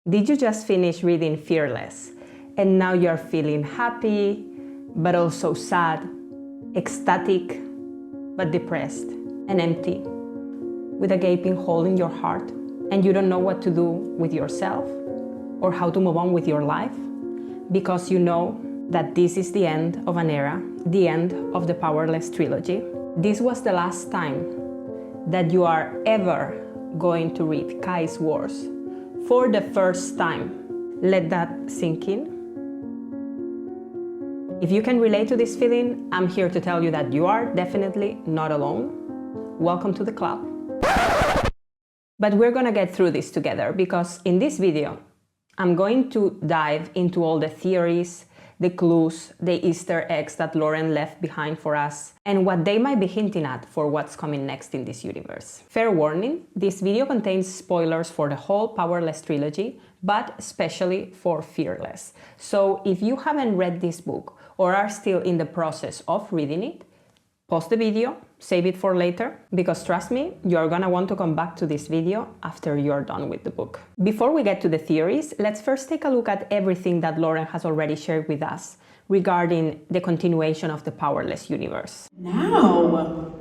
Did you just finish reading Fearless and now you're feeling happy, but also sad, ecstatic, but depressed and empty, with a gaping hole in your heart, and you don't know what to do with yourself or how to move on with your life? Because you know that this is the end of an era, the end of the Powerless trilogy. This was the last time that you are ever going to read Kai's Wars for the first time. Let that sink in. If you can relate to this feeling, I'm here to tell you that you are definitely not alone. Welcome to the club. But we're gonna get through this together, because in this video, I'm going to dive into all the theories, the clues, the Easter eggs that Lauren left behind for us, and what they might be hinting at for what's coming next in this universe. Fair warning, this video contains spoilers for the whole Powerless trilogy, but especially for Fearless. So if you haven't read this book or are still in the process of reading it, pause the video, save it for later, because trust me, you're gonna want to come back to this video after you're done with the book. Before we get to the theories, let's first take a look at everything that Lauren has already shared with us regarding the continuation of the Powerless universe. Now,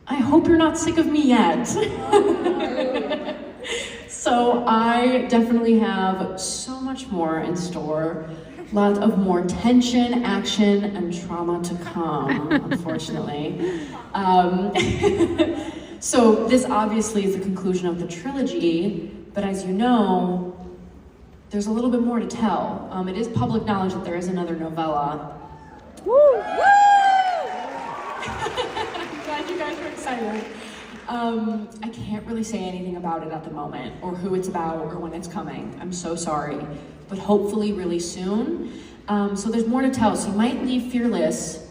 I hope you're not sick of me yet. So I definitely have so much more in store. Lot of more tension, action, and trauma to come, unfortunately. So this obviously is the conclusion of the trilogy, but as you know, there's a little bit more to tell. It is public knowledge that there is another novella. Woo! Woo! I'm glad you guys are excited. I can't really say anything about it at the moment, or who it's about, or when it's coming. I'm so sorry, but hopefully really soon. So there's more to tell, so you might leave Fearless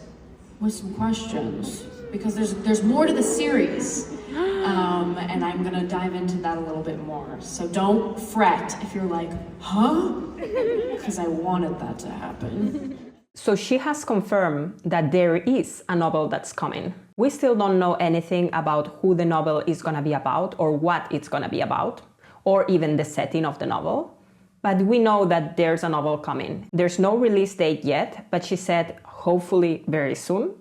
with some questions, because there's more to the series, and I'm gonna dive into that a little bit more. So don't fret if you're like, huh? Because I wanted that to happen. So she has confirmed that there is a novel that's coming. We still don't know anything about who the novel is gonna be about, or what it's gonna be about, or even the setting of the novel. But we know that there's a novel coming. There's no release date yet, but she said hopefully very soon.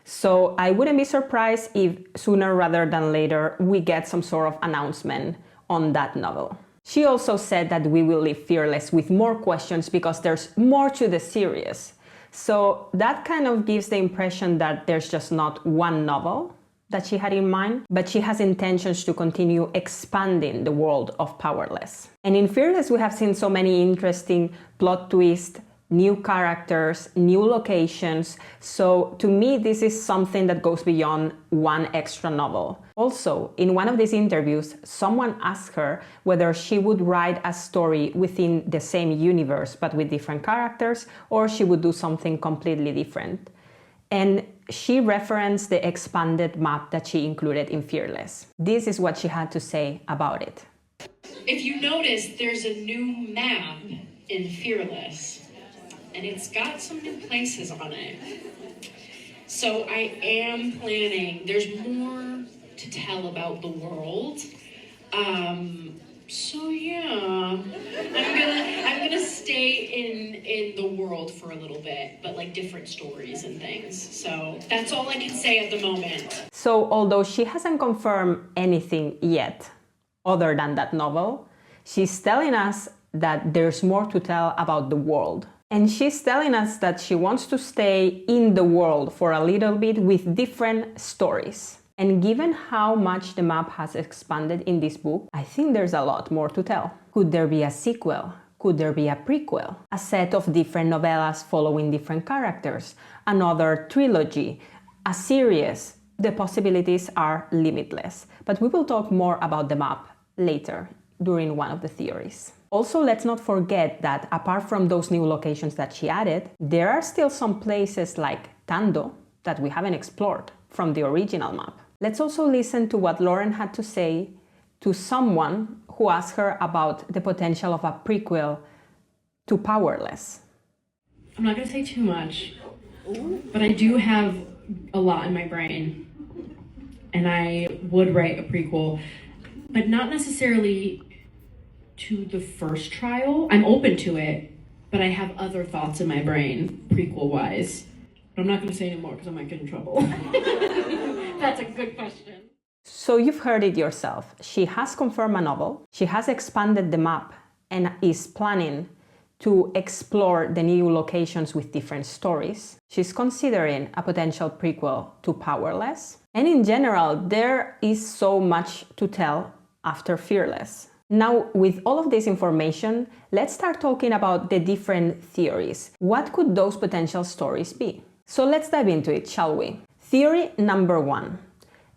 So I wouldn't be surprised if sooner rather than later we get some sort of announcement on that novel. She also said that we will leave Fearless with more questions because there's more to the series. So that kind of gives the impression that there's just not one novel that she had in mind, but she has intentions to continue expanding the world of Powerless. And in Fearless, we have seen so many interesting plot twists, new characters, new locations. So to me, this is something that goes beyond one extra novel. Also, in one of these interviews, someone asked her whether she would write a story within the same universe, but with different characters, or she would do something completely different. And she referenced the expanded map that she included in Fearless. This is what she had to say about it. If you notice, there's a new map in Fearless, and it's got some new places on it. So I am planning, there's more to tell about the world. So yeah, I'm gonna stay in the world for a little bit, but like different stories and things. So that's all I can say at the moment. So although she hasn't confirmed anything yet, other than that novel, she's telling us that there's more to tell about the world. And she's telling us that she wants to stay in the world for a little bit with different stories. And given how much the map has expanded in this book, I think there's a lot more to tell. Could there be a sequel? Could there be a prequel? A set of different novellas following different characters? Another trilogy? A series? The possibilities are limitless. But we will talk more about the map later during one of the theories. Also, let's not forget that apart from those new locations that she added, there are still some places like Tando that we haven't explored from the original map. Let's also listen to what Lauren had to say to someone who asked her about the potential of a prequel to Powerless. I'm not gonna say too much, but I do have a lot in my brain, and I would write a prequel, but not necessarily to the first trial. I'm open to it, but I have other thoughts in my brain, prequel-wise. But I'm not going to say anymore because I might get in trouble. That's a good question. So you've heard it yourself. She has confirmed a novel, she has expanded the map, and is planning to explore the new locations with different stories. She's considering a potential prequel to Powerless. And in general, there is so much to tell after Fearless. Now, with all of this information, let's start talking about the different theories. What could those potential stories be? So let's dive into it, shall we? Theory number 1.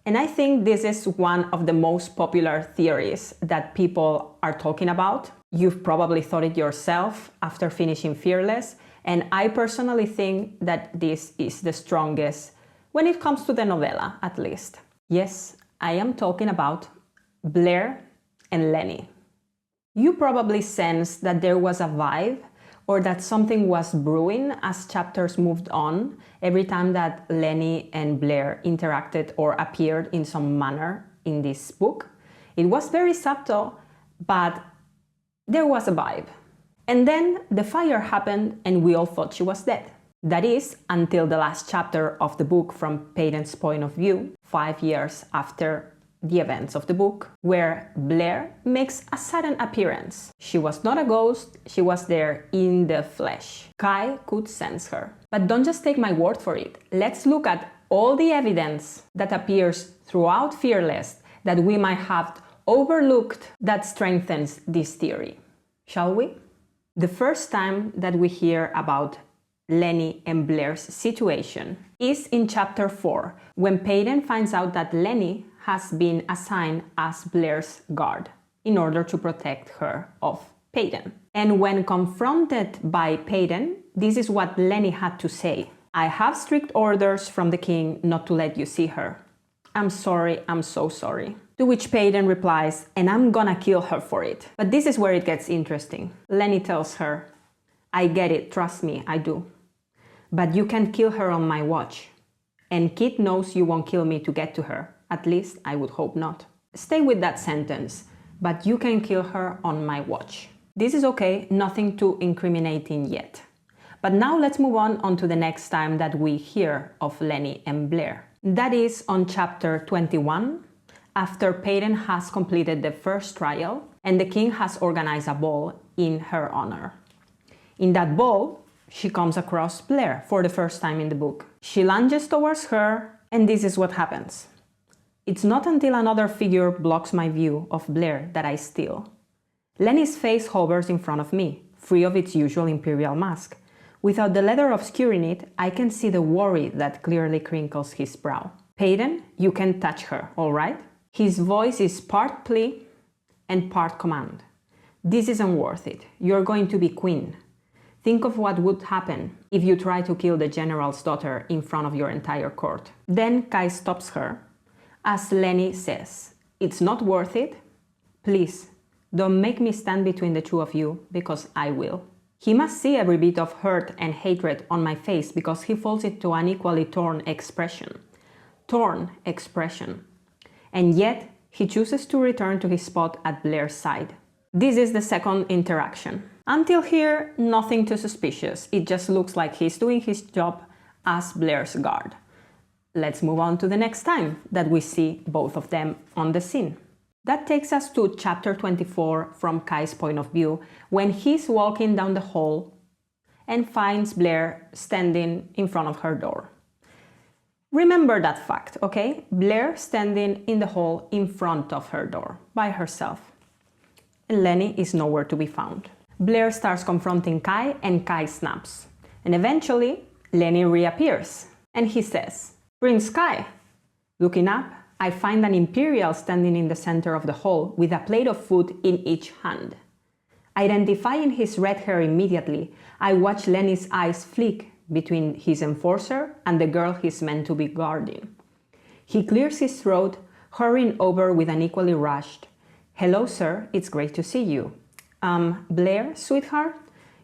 And I think this is one of the most popular theories that people are talking about. You've probably thought it yourself after finishing Fearless, and I personally think that this is the strongest when it comes to the novella, at least. Yes, I am talking about Blair and Lenny. You probably sensed that there was a vibe or that something was brewing as chapters moved on every time that Lenny and Blair interacted or appeared in some manner in this book. It was very subtle, but there was a vibe. And then the fire happened and we all thought she was dead. That is, until the last chapter of the book from Peyton's point of view, 5 years after the events of the book, where Blair makes a sudden appearance. She was not a ghost, she was there in the flesh. Kai could sense her. But don't just take my word for it. Let's look at all the evidence that appears throughout Fearless that we might have overlooked that strengthens this theory. Shall we? The first time that we hear about Lenny and Blair's situation is in chapter 4, when Peyton finds out that Lenny has been assigned as Blair's guard in order to protect her of Peyton. And when confronted by Peyton, this is what Lenny had to say. I have strict orders from the king not to let you see her. I'm sorry, I'm so sorry. To which Peyton replies, and I'm gonna kill her for it. But this is where it gets interesting. Lenny tells her, I get it, trust me, I do. But you can't kill her on my watch. And Kitt knows you won't kill me to get to her. At least I would hope not. Stay with that sentence, but you can kill her on my watch. This is okay, nothing too incriminating yet. But now let's move on to the next time that we hear of Lenny and Blair. That is on chapter 21, after Peyton has completed the first trial and the king has organized a ball in her honor. In that ball, she comes across Blair for the first time in the book. She lunges towards her, and this is what happens. It's not until another figure blocks my view of Blair that I still. Lenny's face hovers in front of me, free of its usual imperial mask. Without the leather obscuring it, I can see the worry that clearly crinkles his brow. Peyton, you can touch her, all right? His voice is part plea and part command. This isn't worth it. You're going to be queen. Think of what would happen if you try to kill the general's daughter in front of your entire court. Then Kai stops her, as Lenny says, it's not worth it. Please, don't make me stand between the two of you, because I will. He must see every bit of hurt and hatred on my face because he falls into an equally torn expression. Torn expression. And yet, he chooses to return to his spot at Blair's side. This is the second interaction. Until here, nothing too suspicious. It just looks like he's doing his job as Blair's guard. Let's move on to the next time that we see both of them on the scene. That takes us to chapter 24 from Kai's point of view, when he's walking down the hall and finds Blair standing in front of her door. Remember that fact, okay? Blair standing in the hall in front of her door, by herself. And Lenny is nowhere to be found. Blair starts confronting Kai and Kai snaps. And eventually, Lenny reappears. And he says, Prince Kai. Looking up, I find an imperial standing in the center of the hall with a plate of food in each hand. Identifying his red hair immediately, I watch Lenny's eyes flick between his enforcer and the girl he's meant to be guarding. He clears his throat, hurrying over with an equally rushed, Hello, sir, it's great to see you. Blair, sweetheart,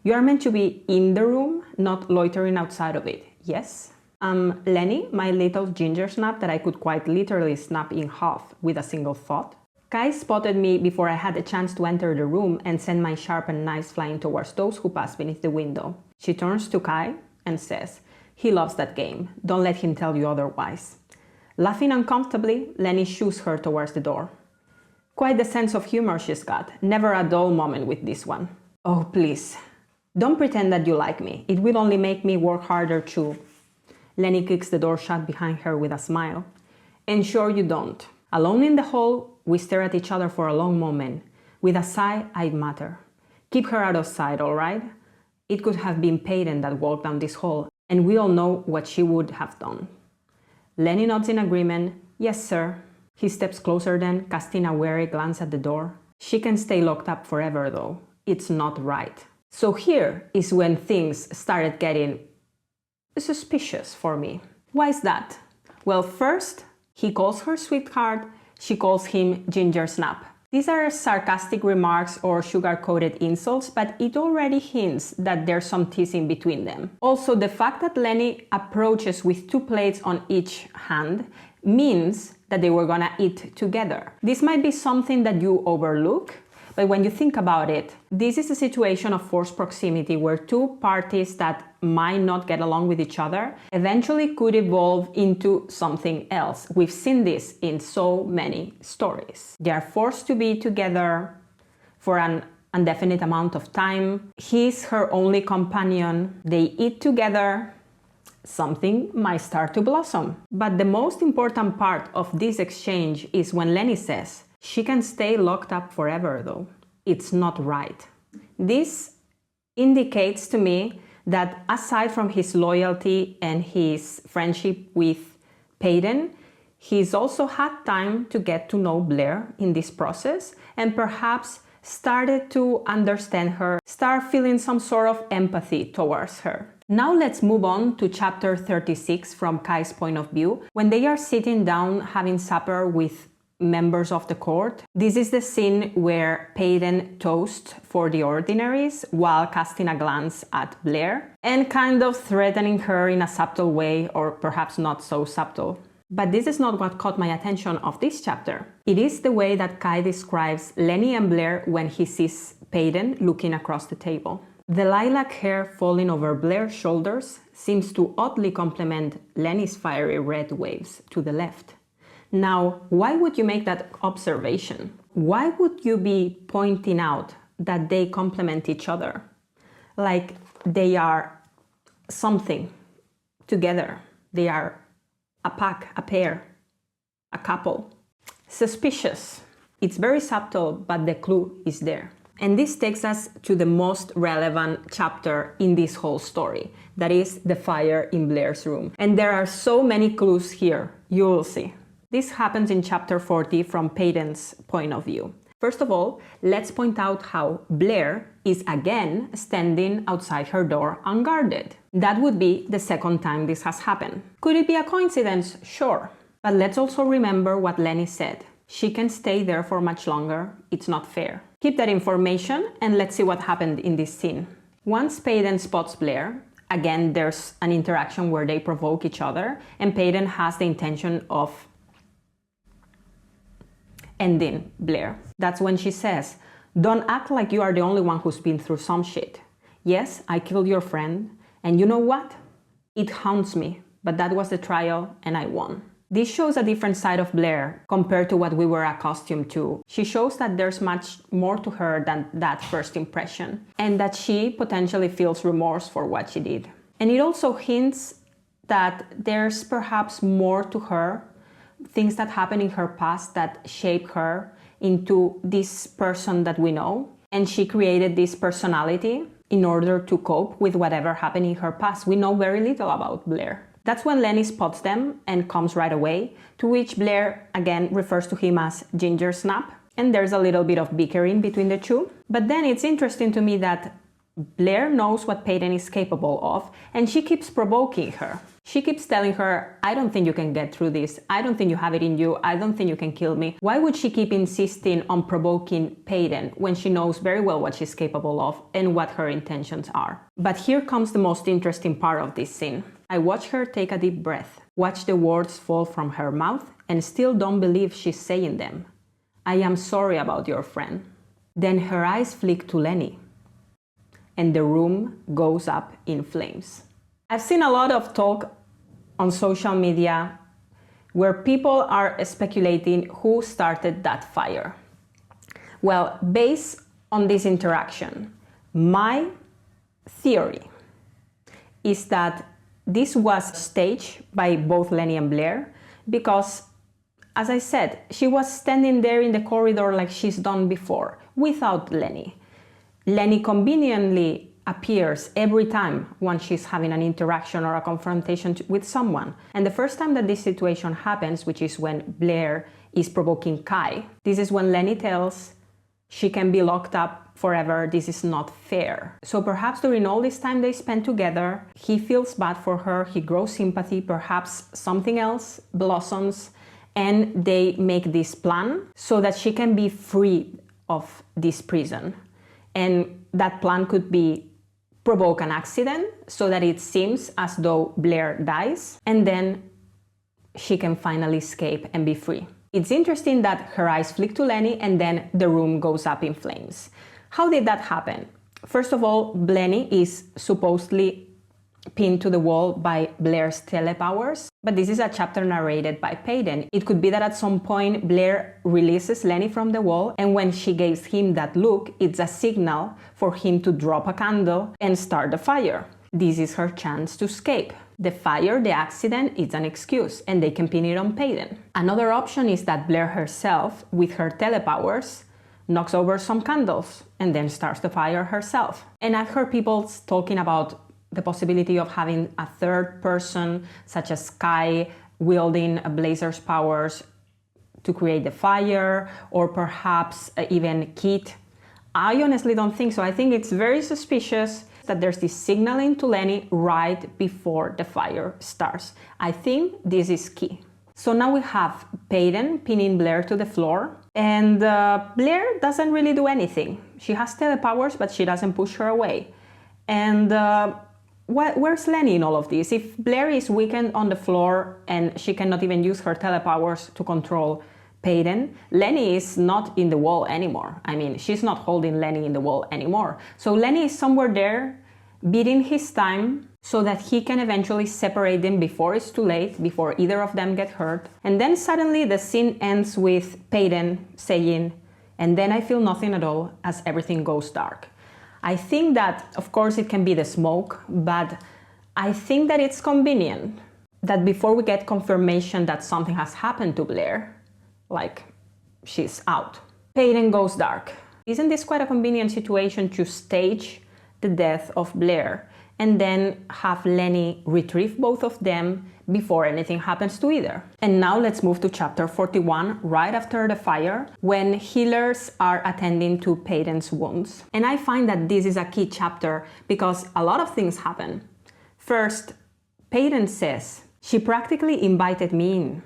you are meant to be in the room, not loitering outside of it, yes? Lenny, my little ginger snap that I could quite literally snap in half with a single thought. Kai spotted me before I had a chance to enter the room and sent my sharpened knives flying towards those who passed beneath the window. She turns to Kai and says, "He loves that game. Don't let him tell you otherwise." Laughing uncomfortably, Lenny shoos her towards the door. Quite the sense of humor she's got. Never a dull moment with this one. "Oh, please. Don't pretend that you like me. It will only make me work harder too." Lenny kicks the door shut behind her with a smile. "Ensure you don't." Alone in the hall, we stare at each other for a long moment. With a sigh, I mutter, "Keep her out of sight, all right?" It could have been Peyton that walked down this hall, and we all know what she would have done. Lenny nods in agreement. "Yes, sir." He steps closer then, casting a wary glance at the door. "She can stay locked up forever, though. It's not right." So here is when things started getting suspicious for me. Why is that? Well, first, he calls her sweetheart, she calls him Ginger Snap. These are sarcastic remarks or sugar-coated insults, but it already hints that there's some teasing between them. Also, the fact that Lenny approaches with 2 plates on each hand means that they were gonna eat together. This might be something that you overlook, but when you think about it, this is a situation of forced proximity where 2 parties that might not get along with each other eventually could evolve into something else. We've seen this in so many stories. They are forced to be together for an indefinite amount of time. He's her only companion. They eat together. Something might start to blossom. But the most important part of this exchange is when Lenny says, "She can stay locked up forever, though. It's not right." This indicates to me that aside from his loyalty and his friendship with Peyton, he's also had time to get to know Blair in this process and perhaps started to understand her, start feeling some sort of empathy towards her. Now let's move on to chapter 36 from Kai's point of view, when they are sitting down having supper with members of the court. This is the scene where Peyton toasts for the ordinaries while casting a glance at Blair and kind of threatening her in a subtle way, or perhaps not so subtle. But this is not what caught my attention of this chapter. It is the way that Kai describes Lenny and Blair when he sees Peyton looking across the table. The lilac hair falling over Blair's shoulders seems to oddly complement Lenny's fiery red waves to the left. Now, why would you make that observation? Why would you be pointing out that they complement each other? Like they are something together. They are a pack, a pair, a couple. Suspicious. It's very subtle, but the clue is there. And this takes us to the most relevant chapter in this whole story. That is the fire in Blair's room. And there are so many clues here. You will see. This happens in chapter 40 from Peyton's point of view. First of all, let's point out how Blair is again standing outside her door unguarded. That would be the second time this has happened. Could it be a coincidence? Sure. But let's also remember what Lenny said. She can stay there for much longer. It's not fair. Keep that information and let's see what happened in this scene. Once Peyton spots Blair, again there's an interaction where they provoke each other and Peyton has the intention of ending Blair. That's when she says, "Don't act like you are the only one who's been through some shit. Yes, I killed your friend, and you know what? It haunts me, but that was the trial and I won." This shows a different side of Blair compared to what we were accustomed to. She shows that there's much more to her than that first impression, and that she potentially feels remorse for what she did. And it also hints that there's perhaps more to her, things that happened in her past that shape her into this person that we know. And she created this personality in order to cope with whatever happened in her past. We know very little about Blair. That's when Lenny spots them and comes right away, to which Blair again refers to him as Ginger Snap. And there's a little bit of bickering between the two. But then it's interesting to me that Blair knows what Peyton is capable of, and she keeps provoking her. She keeps telling her, "I don't think you can get through this. I don't think you have it in you. I don't think you can kill me." Why would she keep insisting on provoking Peyton when she knows very well what she's capable of and what her intentions are? But here comes the most interesting part of this scene. I watch her take a deep breath, watch the words fall from her mouth, and still don't believe she's saying them. I am sorry about your friend. Then her eyes flick to Lenny, and the room goes up in flames. I've seen a lot of talk on social media where people are speculating who started that fire. Well, based on this interaction, my theory is that this was staged by both Lenny and Blair because, as I said, she was standing there in the corridor like she's done before, without Lenny. Lenny conveniently appears every time when she's having an interaction or a confrontation with someone. And the first time that this situation happens, which is when Blair is provoking Kai, this is when Lenny tells she can be locked up forever, this is not fair. So perhaps during all this time they spend together, he feels bad for her, he grows sympathy, perhaps something else blossoms, and they make this plan so that she can be freed of this prison. And that plan could be provoke an accident so that it seems as though Blair dies, and then she can finally escape and be free. It's interesting that her eyes flick to Lenny and then the room goes up in flames. How did that happen? First of all, Lenny is supposedly pinned to the wall by Blair's telepowers, but this is a chapter narrated by Peyton. It could be that at some point Blair releases Lenny from the wall, and when she gives him that look, it's a signal for him to drop a candle and start the fire. This is her chance to escape. The fire, the accident, is an excuse, and they can pin it on Peyton. Another option is that Blair herself, with her telepowers, knocks over some candles and then starts the fire herself. And I've heard people talking about the possibility of having a third person, such as Kai, wielding Blazer's powers to create the fire, or perhaps even Kitt. I honestly don't think so. I think it's very suspicious that there's this signaling to Lenny right before the fire starts. I think this is key. So now we have Peyton pinning Blair to the floor, and Blair doesn't really do anything. She has telepowers, but she doesn't push her away. And where's Lenny in all of this? If Blair is weakened on the floor and she cannot even use her telepowers to control Peyton, Lenny is not in the wall anymore. I mean, she's not holding Lenny in the wall anymore. So Lenny is somewhere there, beating his time so that he can eventually separate them before it's too late, before either of them get hurt. And then suddenly the scene ends with Peyton saying, "And then I feel nothing at all as everything goes dark." I think that, of course, it can be the smoke, but I think that it's convenient that before we get confirmation that something has happened to Blair, like she's out, Peyton goes dark. Isn't this quite a convenient situation to stage the death of Blair and then have Lenny retrieve both of them before anything happens to either? And now let's move to chapter 41, right after the fire, when healers are attending to Peyton's wounds. And I find that this is a key chapter because a lot of things happen. First, Peyton says, "She practically invited me in.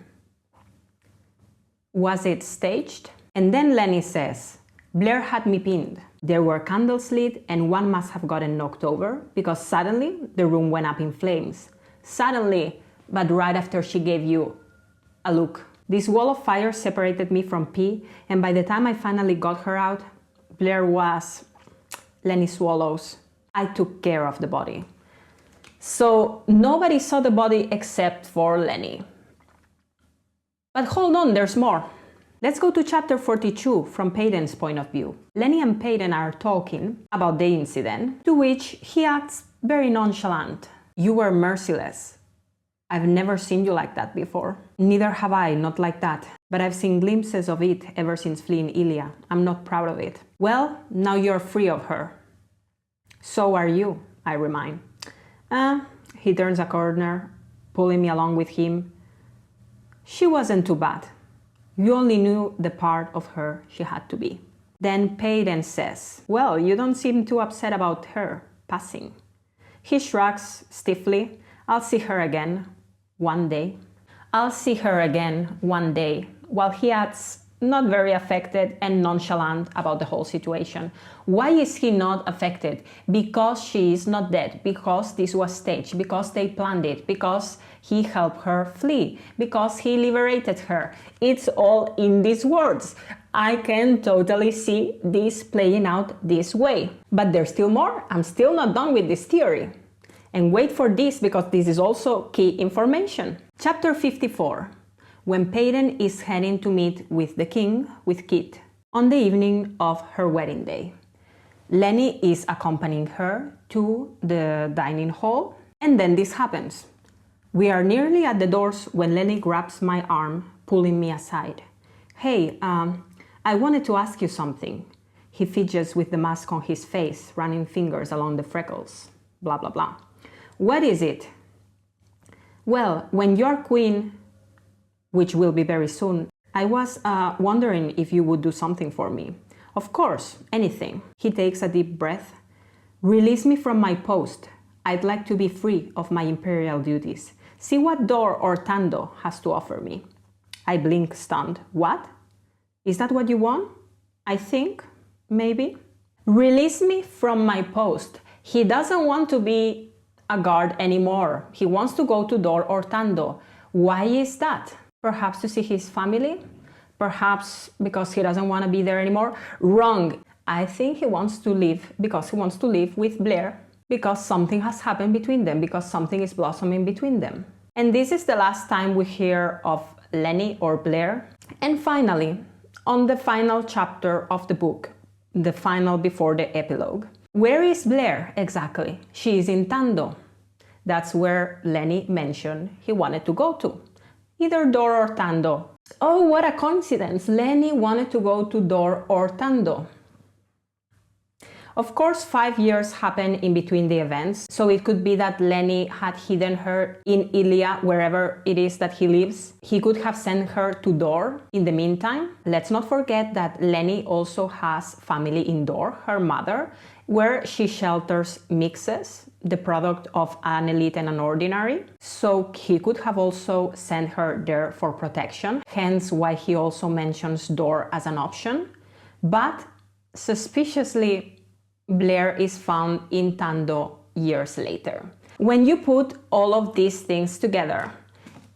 Was it staged?" And then Lenny says, "Blair had me pinned. There were candles lit and one must have gotten knocked over because suddenly the room went up in flames. Suddenly, but right after she gave you a look. This wall of fire separated me from P, and by the time I finally got her out, Blair was..." Lenny swallows. "I took care of the body." So nobody saw the body except for Lenny. But hold on, there's more. Let's go to chapter 42 from Peyton's point of view. Lenny and Peyton are talking about the incident, to which he acts very nonchalant. "You were merciless. I've never seen you like that before." "Neither have I, not like that. But I've seen glimpses of it ever since fleeing Ilya. I'm not proud of it." "Well, now you're free of her." "So are you," I remind. He turns a corner, pulling me along with him. "She wasn't too bad. You only knew the part of her she had to be." Then Peyton says, "Well, you don't seem too upset about her passing." He shrugs stiffly. "I'll see her again one day." "I'll see her again one day," while he adds, not very affected and nonchalant about the whole situation. Why is he not affected? Because she is not dead, because this was staged, because they planned it, because he helped her flee, because he liberated her. It's all in these words. I can totally see this playing out this way. But there's still more. I'm still not done with this theory. And wait for this, because this is also key information. Chapter 54. When Peyton is heading to meet with the king, with Kitt, on the evening of her wedding day. Lenny is accompanying her to the dining hall, and then this happens. We are nearly at the doors when Lenny grabs my arm, pulling me aside. Hey, I wanted to ask you something. He fidgets with the mask on his face, running fingers along the freckles. Blah, blah, blah. What is it? Well, when you're queen, which will be very soon, I was wondering if you would do something for me. Of course, anything. He takes a deep breath. Release me from my post. I'd like to be free of my imperial duties. See what Dor or Tando has to offer me. I blink, stunned. What? Is that what you want? I think, maybe. Release me from my post. He doesn't want to be a guard anymore. He wants to go to Dor or Tando. Why is that? Perhaps to see his family? Perhaps because he doesn't want to be there anymore? Wrong. I think he wants to leave because he wants to live with Blair. Because something has happened between them. Because something is blossoming between them. And this is the last time we hear of Lenny or Blair. And finally, on the final chapter of the book, the final before the epilogue. Where is Blair exactly? She is in Tando. That's where Lenny mentioned he wanted to go to. Either Dor or Tando. Oh, what a coincidence! Lenny wanted to go to Dor or Tando. Of course, 5 years happened in between the events, so it could be that Lenny had hidden her in Ilia, wherever it is that he lives. He could have sent her to Dor in the meantime. Let's not forget that Lenny also has family in Dor, her mother, where she shelters mixes, the product of an elite and an ordinary. So he could have also sent her there for protection, hence why he also mentions Dor as an option. But suspiciously, Blair is found in Tando years later. When you put all of these things together,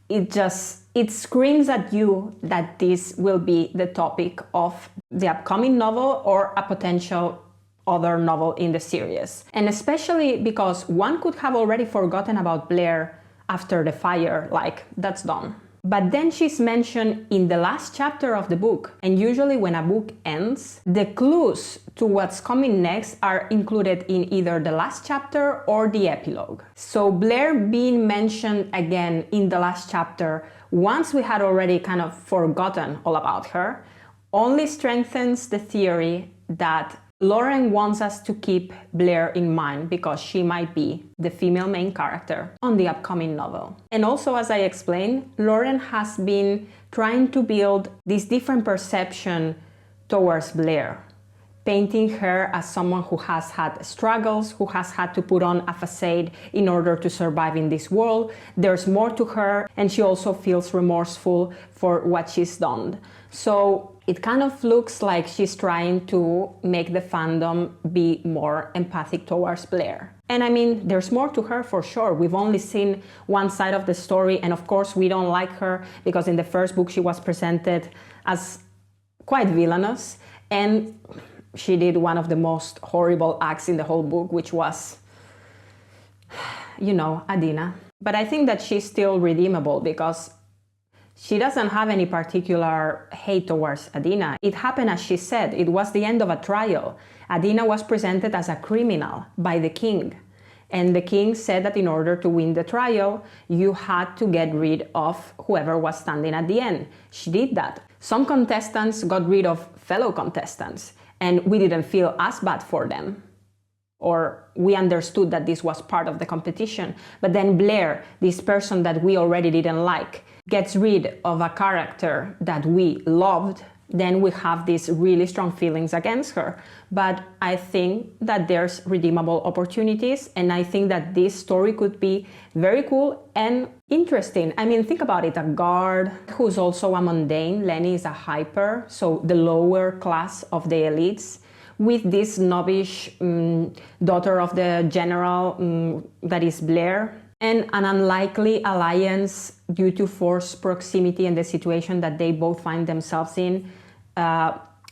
it screams at you that this will be the topic of the upcoming novel or a potential other novel in the series. And especially because one could have already forgotten about Blair after the fire, like, that's done. But then she's mentioned in the last chapter of the book, and usually when a book ends, the clues to what's coming next are included in either the last chapter or the epilogue. So Blair being mentioned again in the last chapter, once we had already kind of forgotten all about her, only strengthens the theory that Lauren wants us to keep Blair in mind because she might be the female main character on the upcoming novel. And also, as I explained, Lauren has been trying to build this different perception towards Blair, painting her as someone who has had struggles, who has had to put on a facade in order to survive in this world. There's more to her, and she also feels remorseful for what she's done. So it kind of looks like she's trying to make the fandom be more empathic towards Blair. And I mean, there's more to her for sure. We've only seen one side of the story, and of course we don't like her because in the first book she was presented as quite villainous, and she did one of the most horrible acts in the whole book, which was, you know, Adina. But I think that she's still redeemable because she doesn't have any particular hate towards Adina. It happened as she said. It was the end of a trial. Adina was presented as a criminal by the king. And the king said that in order to win the trial, you had to get rid of whoever was standing at the end. She did that. Some contestants got rid of fellow contestants, and we didn't feel as bad for them. Or we understood that this was part of the competition. But then Blair, this person that we already didn't like, gets rid of a character that we loved, then we have these really strong feelings against her. But I think that there's redeemable opportunities, and I think that this story could be very cool and interesting. I mean, think about it, a guard who's also a mundane. Lenny is a hyper, so the lower class of the elites, with this snobbish daughter of the general that is Blair, and an unlikely alliance due to forced proximity and the situation that they both find themselves in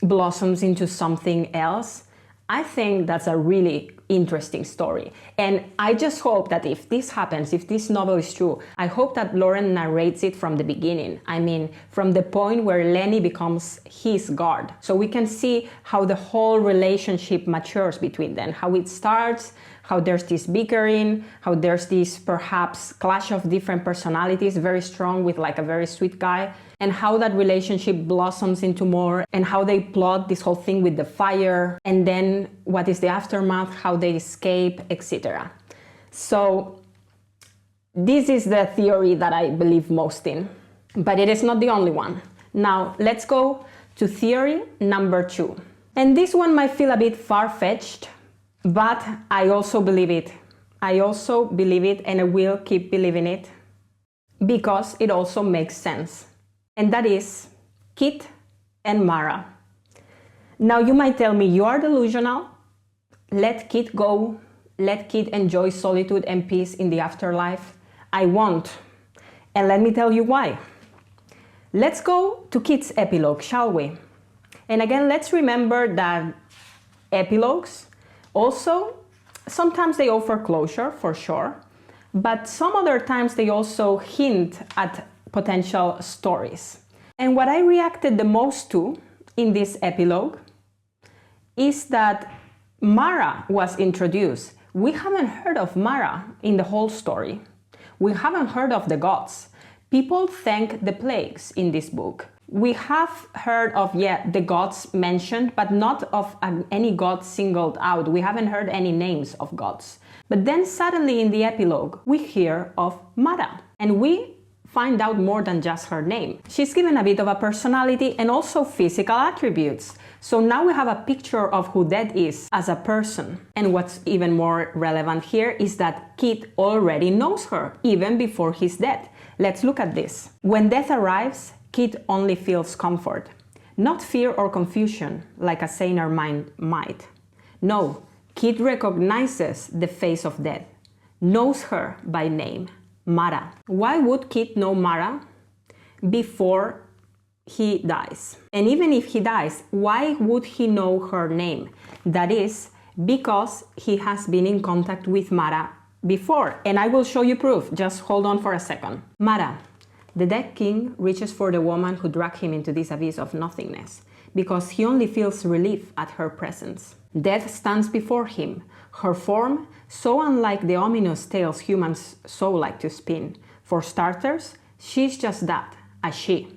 blossoms into something else, I think that's a really interesting story. And I just hope that if this happens, if this novel is true, I hope that Lauren narrates it from the beginning. I mean, from the point where Lenny becomes his guard. So we can see how the whole relationship matures between them, how it starts, how there's this bickering, how there's this perhaps clash of different personalities, very strong with like a very sweet guy, and how that relationship blossoms into more, and how they plot this whole thing with the fire, and then what is the aftermath, how they escape, etc. So this is the theory that I believe most in, but it is not the only one. Now let's go to theory number 2. And this one might feel a bit far-fetched, but I also believe it. I also believe it, and I will keep believing it because it also makes sense. And that is Kitt and Mira. Now you might tell me, you are delusional. Let Kitt go. Let Kitt enjoy solitude and peace in the afterlife. I won't. And let me tell you why. Let's go to Kitt's epilogue, shall we? And again, let's remember that epilogues also, sometimes they offer closure, for sure, but some other times they also hint at potential stories. And what I reacted the most to in this epilogue is that Mira was introduced. We haven't heard of Mira in the whole story. We haven't heard of the gods. People thank the plagues in this book. We have heard of, the gods mentioned, but not of any god singled out. We haven't heard any names of gods. But then suddenly in the epilogue, we hear of Mira, and we find out more than just her name. She's given a bit of a personality and also physical attributes. So now we have a picture of who Death is as a person. And what's even more relevant here is that Kitt already knows her, even before his death. Let's look at this. When Death arrives, Kitt only feels comfort, not fear or confusion, like a saner mind might. No, Kitt recognizes the face of Death, knows her by name, Mira. Why would Kitt know Mira before he dies? And even if he dies, why would he know her name? That is because he has been in contact with Mira before. And I will show you proof. Just hold on for a second. Mira. The dead king reaches for the woman who dragged him into this abyss of nothingness, because he only feels relief at her presence. Death stands before him, her form so unlike the ominous tales humans so like to spin. For starters, she's just that, a she.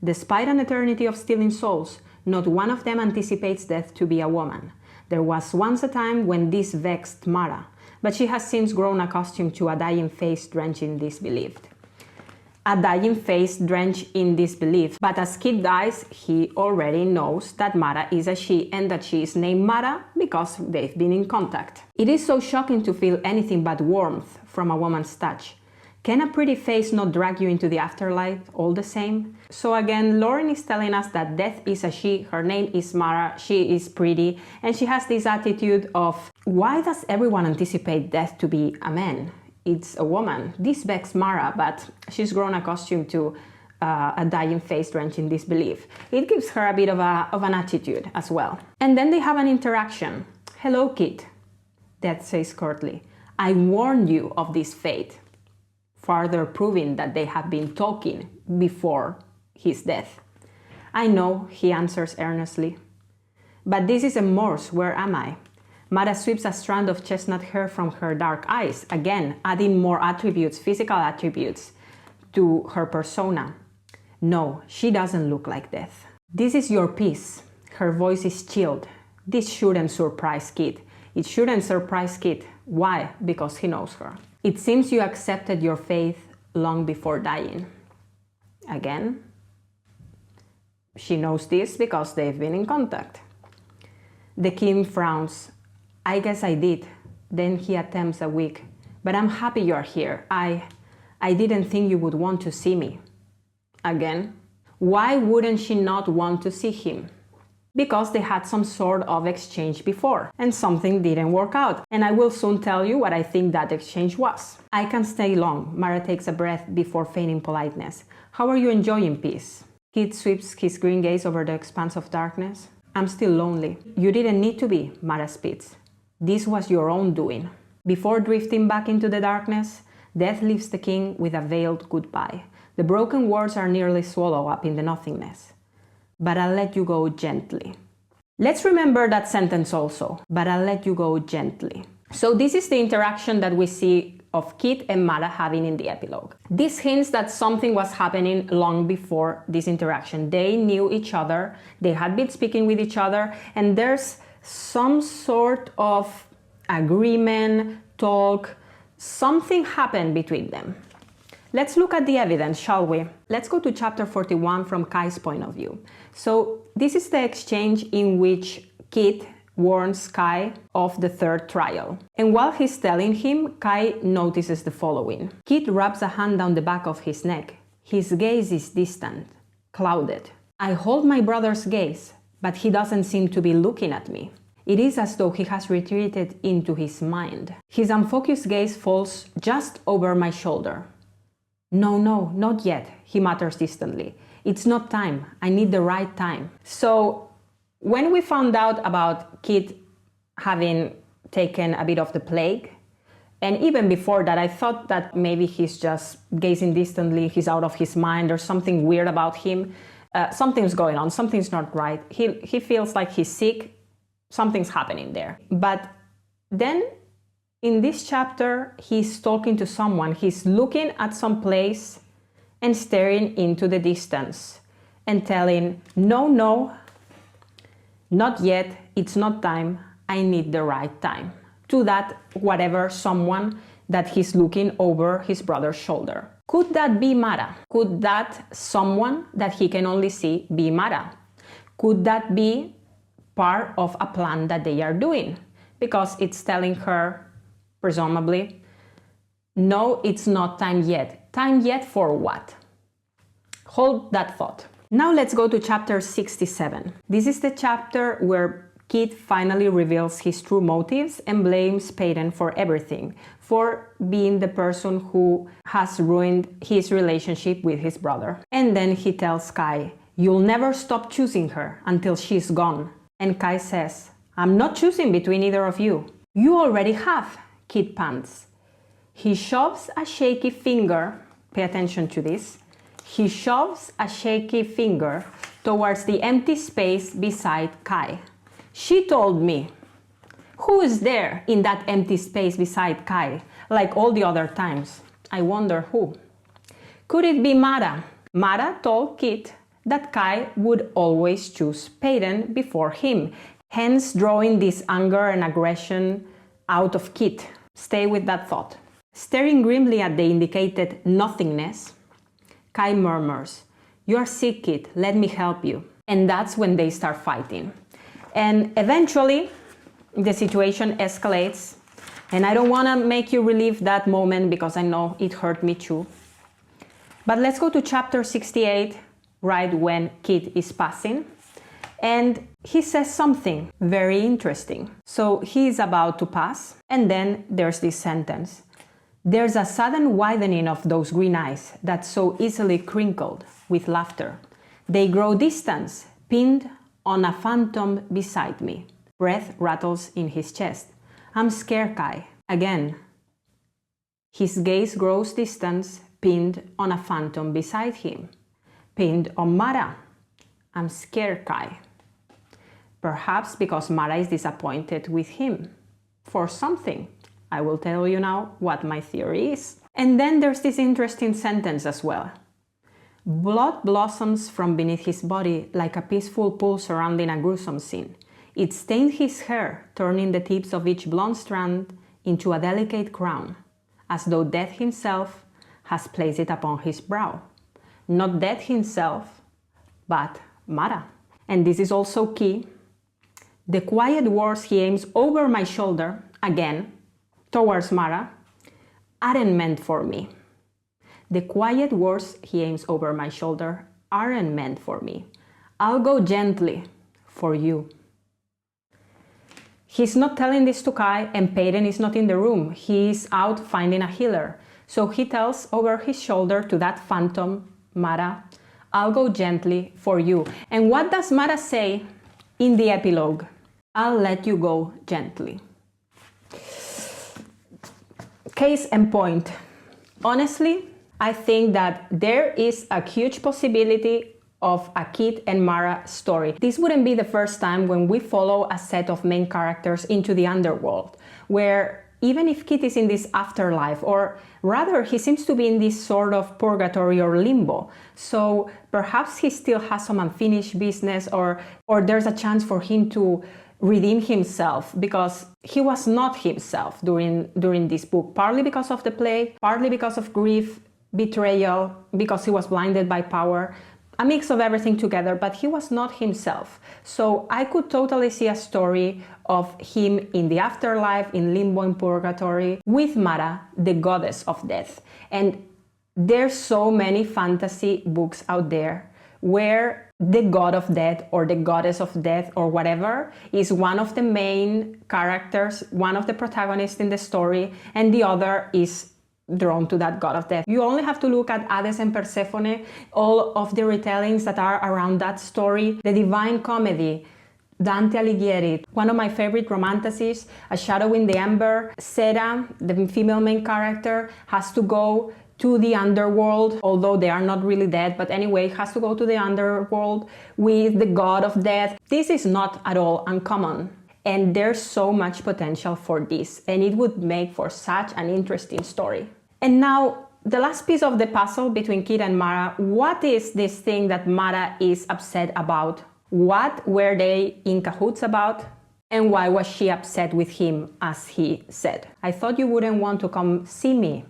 Despite an eternity of stealing souls, not one of them anticipates death to be a woman. There was once a time when this vexed Mira, but she has since grown accustomed to a dying face drenched in disbelief. A dying face drenched in disbelief, but as Kitt dies, he already knows that Mira is a she and that she is named Mira because they've been in contact. It is so shocking to feel anything but warmth from a woman's touch. Can a pretty face not drag you into the afterlife all the same? So again, Lauren is telling us that Death is a she, her name is Mira, she is pretty, and she has this attitude of, why does everyone anticipate Death to be a man? It's a woman. This vexes Mira, but she's grown accustomed to a dying face drenched in disbelief. It gives her a bit of an attitude as well. And then they have an interaction. Hello, Kitt, Death says curtly. I warned you of this fate, further proving that they have been talking before his death. I know, he answers earnestly. But this is a Morse, where am I? Mira sweeps a strand of chestnut hair from her dark eyes, again adding more attributes, physical attributes, to her persona. No, she doesn't look like Death. This is your piece. Her voice is chilled. This shouldn't surprise Kitt. It shouldn't surprise Kitt. Why? Because he knows her. It seems you accepted your fate long before dying. Again, she knows this because they've been in contact. The king frowns. I guess I did. Then he attempts a wink. But I'm happy you're here. I didn't think you would want to see me. Again, why wouldn't she not want to see him? Because they had some sort of exchange before, and something didn't work out. And I will soon tell you what I think that exchange was. I can't stay long. Mira takes a breath before feigning politeness. How are you enjoying peace? Kitt sweeps his green gaze over the expanse of darkness. I'm still lonely. You didn't need to be, Mara spits. This was your own doing. Before drifting back into the darkness, death leaves the king with a veiled goodbye. The broken words are nearly swallowed up in the nothingness. But I'll let you go gently. Let's remember that sentence also. But I'll let you go gently. So this is the interaction that we see of Kitt and Mara having in the epilogue. This hints that something was happening long before this interaction. They knew each other, they had been speaking with each other, and there's some sort of agreement, talk, something happened between them. Let's look at the evidence, shall we? Let's go to chapter 41 from Kai's point of view. So this is the exchange in which Kitt warns Kai of the third trial. And while he's telling him, Kai notices the following. Kitt rubs a hand down the back of his neck. His gaze is distant, clouded. I hold my brother's gaze, but he doesn't seem to be looking at me. It is as though he has retreated into his mind. His unfocused gaze falls just over my shoulder. No, not yet, he mutters distantly. It's not time. I need the right time. So when we found out about Kitt having taken a bit of the plague, and even before that, I thought that maybe he's just gazing distantly, he's out of his mind, there's something weird about him. Something's going on, something's not right. He feels like he's sick, something's happening there. But then in this chapter, he's talking to someone, he's looking at some place and staring into the distance and telling, no, not yet, it's not time, I need the right time. To that whatever someone that he's looking over his brother's shoulder. Could that be Mara? Could that someone that he can only see be Mara? Could that be part of a plan that they are doing? Because it's telling her, presumably, no, it's not time yet. Time yet for what? Hold that thought. Now let's go to chapter 67. This is the chapter where Kitt finally reveals his true motives and blames Peyton for everything, for being the person who has ruined his relationship with his brother. And then he tells Kai, you'll never stop choosing her until she's gone. And Kai says, I'm not choosing between either of you. You already have, Kitt pants. He shoves a shaky finger, pay attention to this, he shoves a shaky finger towards the empty space beside Kai. She told me. Who is there in that empty space beside Kai, like all the other times? I wonder who. Could it be Mara? Mara told Kitt that Kai would always choose Peyton before him, hence drawing this anger and aggression out of Kitt. Stay with that thought. Staring grimly at the indicated nothingness, Kai murmurs, you are sick, Kitt, let me help you. And that's when they start fighting. And eventually, the situation escalates. And I don't want to make you relive that moment because I know it hurt me too. But let's go to chapter 68, right when Kitt is passing. And he says something very interesting. So he is about to pass, and then there's this sentence. There's a sudden widening of those green eyes that's so easily crinkled with laughter. They grow distant, pinned on a phantom beside me. Breath rattles in his chest. I'm scared, Kai. Again. His gaze grows distant, pinned on a phantom beside him. Pinned on Mara. I'm scared, Kai. Perhaps because Mara is disappointed with him. For something. I will tell you now what my theory is. And then there's this interesting sentence as well. Blood blossoms from beneath his body like a peaceful pool surrounding a gruesome scene. It stained his hair, turning the tips of each blonde strand into a delicate crown, as though Death himself has placed it upon his brow. Not Death himself, but Mara. And this is also key. The quiet words he aims over my shoulder, again, towards Mara, aren't meant for me. The quiet words he aims over my shoulder aren't meant for me. I'll go gently for you. He's not telling this to Kai, and Peyton is not in the room. He's out finding a healer. So he tells over his shoulder to that phantom, Mara, I'll go gently for you. And what does Mara say In the epilogue, I'll let you go gently. Case in point. Honestly, I think that there is a huge possibility of a Kitt and Mira story. This wouldn't be the first time when we follow a set of main characters into the underworld, where even if Kitt is in this afterlife, or rather he seems to be in this sort of purgatory or limbo, so perhaps he still has some unfinished business, or there's a chance for him to redeem himself, because he was not himself during this book, partly because of the plague, partly because of grief, betrayal, because he was blinded by power, a mix of everything together, but he was not himself. So I could totally see a story of him in the afterlife, in limbo, in purgatory, with Mira, the goddess of death. And there's so many fantasy books out there where the god of death or the goddess of death or whatever is one of the main characters, one of the protagonists in the story, and the other is drawn to that god of death. You only have to look at Hades and Persephone, all of the retellings that are around that story, the Divine Comedy, Dante Alighieri, one of my favorite romanticists, A Shadow in the Ember. Sera, the female main character, has to go to the underworld, although they are not really dead, but anyway, has to go to the underworld with the god of death. This is not at all uncommon. And there's so much potential for this, and it would make for such an interesting story. And now, the last piece of the puzzle between Kitt and Mira, what is this thing that Mira is upset about? What were they in cahoots about? And why was she upset with him, as he said? I thought you wouldn't want to come see me.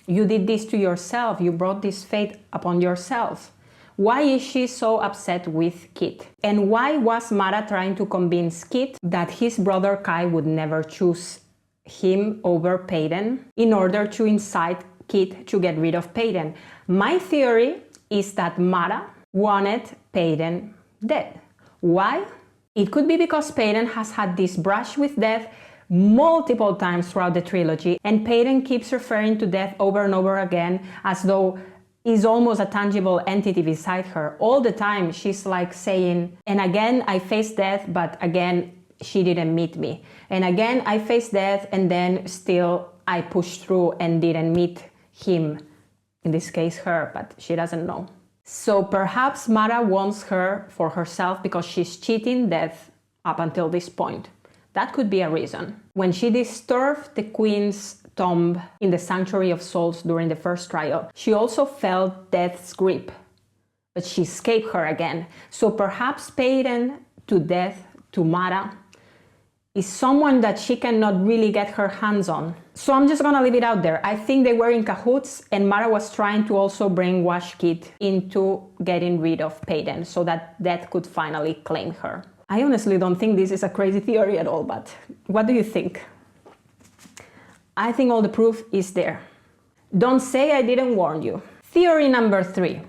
You did this to yourself, you brought this fate upon yourself. Why is she so upset with Kitt? And why was Mira trying to convince Kitt that his brother Kai would never choose him over Peyton in order to incite Kitt to get rid of Peyton? My theory is that Mira wanted Peyton dead. Why? It could be because Peyton has had this brush with death multiple times throughout the trilogy, and Peyton keeps referring to death over and over again as though is almost a tangible entity beside her. All the time she's like saying, and again I faced death, but again she didn't meet me. And again I faced death, and then still I pushed through and didn't meet him. In this case her, but she doesn't know. So perhaps Mira wants her for herself because she's cheating death up until this point. That could be a reason. When she disturbed the queen's tomb in the Sanctuary of Souls during the first trial, she also felt death's grip, but she escaped her again. So perhaps Peyton to death, to Mira, is someone that she cannot really get her hands on. So I'm just gonna leave it out there. I think they were in cahoots, and Mira was trying to also brainwash Kitt into getting rid of Peyton so that death could finally claim her. I honestly don't think this is a crazy theory at all, but what do you think? I think all the proof is there. Don't say I didn't warn you. Theory number 3.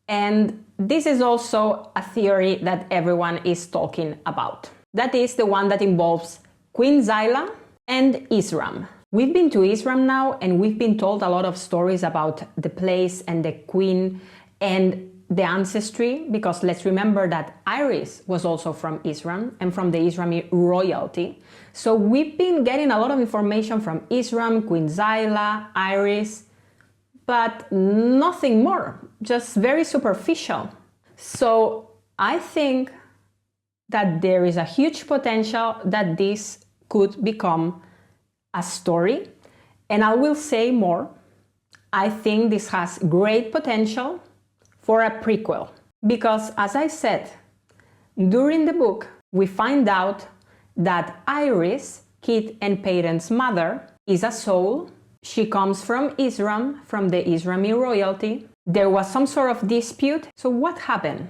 And this is also a theory that everyone is talking about. That is the one that involves Queen Zailah and Izram. We've been to Izram now, and we've been told a lot of stories about the place and the queen and the ancestry, because let's remember that Iris was also from Izram and from the Izrami royalty. So we've been getting a lot of information from Izram, Queen Zailah, Iris, but nothing more, just very superficial. So I think that there is a huge potential that this could become a story, and I will say more. I think this has great potential for a prequel, because as I said, during the book we find out that Iris, Kitt and Peyton's mother, is a soul. She comes from Izram, from the Izrami royalty. There was some sort of dispute. So what happened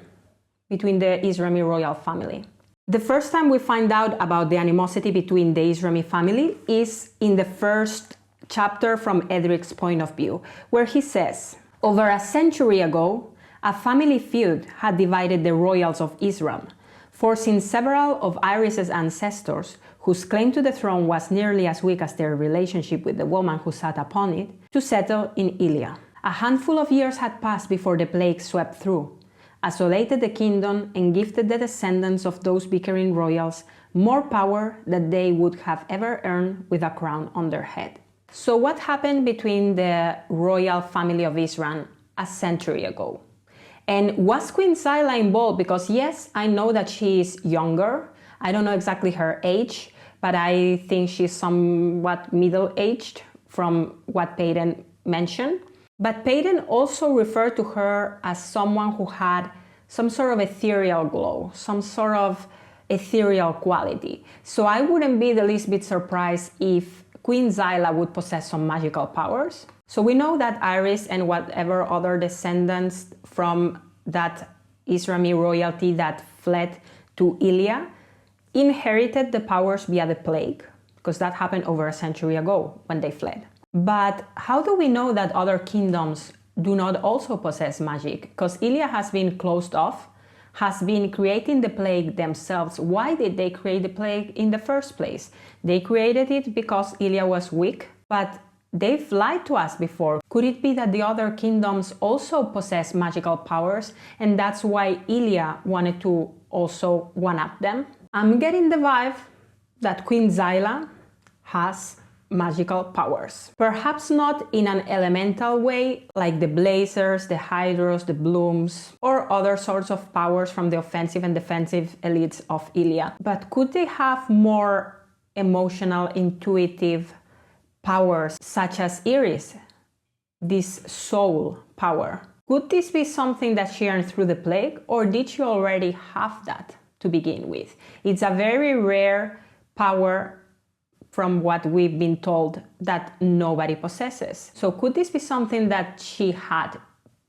between the Izrami royal family? The first time we find out about the animosity between the Izrami family is in the first chapter from Edric's point of view, where he says, over a century ago, a family feud had divided the royals of Izram, forcing several of Iris's ancestors, whose claim to the throne was nearly as weak as their relationship with the woman who sat upon it, to settle in Ilia. A handful of years had passed before the plague swept through. isolated the kingdom, and gifted the descendants of those bickering royals more power than they would have ever earned with a crown on their head. So what happened between the royal family of Izram a century ago? And was Queen Zailah involved? Because yes, I know that she is younger. I don't know exactly her age, but I think she's somewhat middle-aged from what Peyton mentioned. But Peyton also referred to her as someone who had some sort of ethereal glow, some sort of ethereal quality. So I wouldn't be the least bit surprised if Queen Zailah would possess some magical powers. So we know that Iris and whatever other descendants from that Izrami royalty that fled to Ilia inherited the powers via the plague, because that happened over a century ago when they fled. But how do we know that other kingdoms do not also possess magic? Because Ilia has been closed off, has been creating the plague themselves. Why did they create the plague in the first place? They created it because Ilia was weak, but they've lied to us before. Could it be that the other kingdoms also possess magical powers, and that's why Ilia wanted to also one-up them? I'm getting the vibe that Queen Zailah has magical powers. Perhaps not in an elemental way, like the blazers, the hydros, the blooms, or other sorts of powers from the offensive and defensive elites of Ilia. But could they have more emotional, intuitive powers, such as Iris, this soul power? Could this be something that she earned through the plague, or did she already have that to begin with? It's a very rare power from what we've been told that nobody possesses. So could this be something that she had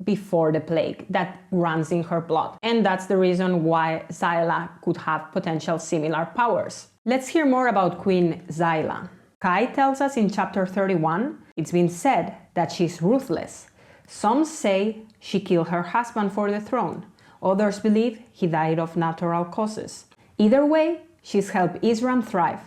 before the plague that runs in her blood? And that's the reason why Zailah could have potential similar powers. Let's hear more about Queen Zailah. Kai tells us in chapter 31, it's been said that she's ruthless. Some say she killed her husband for the throne. Others believe he died of natural causes. Either way, she's helped Izram thrive.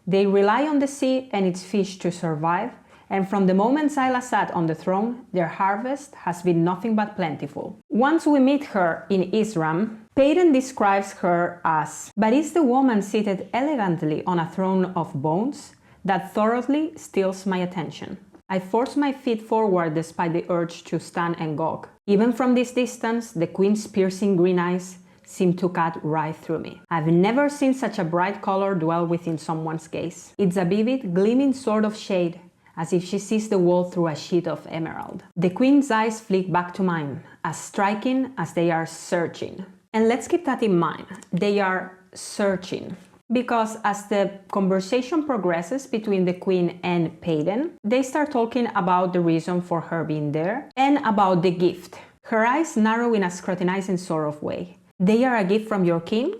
They rely on the sea and its fish to survive, and from the moment Zailah sat on the throne, their harvest has been nothing but plentiful. Once we meet her in Izram, Peyton describes her as, "But is the woman seated elegantly on a throne of bones that thoroughly steals my attention. I force my feet forward despite the urge to stand and gawk. Even from this distance, the queen's piercing green eyes seem to cut right through me. I've never seen such a bright color dwell within someone's gaze. It's a vivid, gleaming sort of shade, as if she sees the world through a sheet of emerald. The queen's eyes flick back to mine, as striking as they are searching." And let's keep that in mind. They are searching. Because as the conversation progresses between the queen and Peyton, they start talking about the reason for her being there and about the gift. Her eyes narrow in a scrutinizing sort of way. "They are a gift from your king?"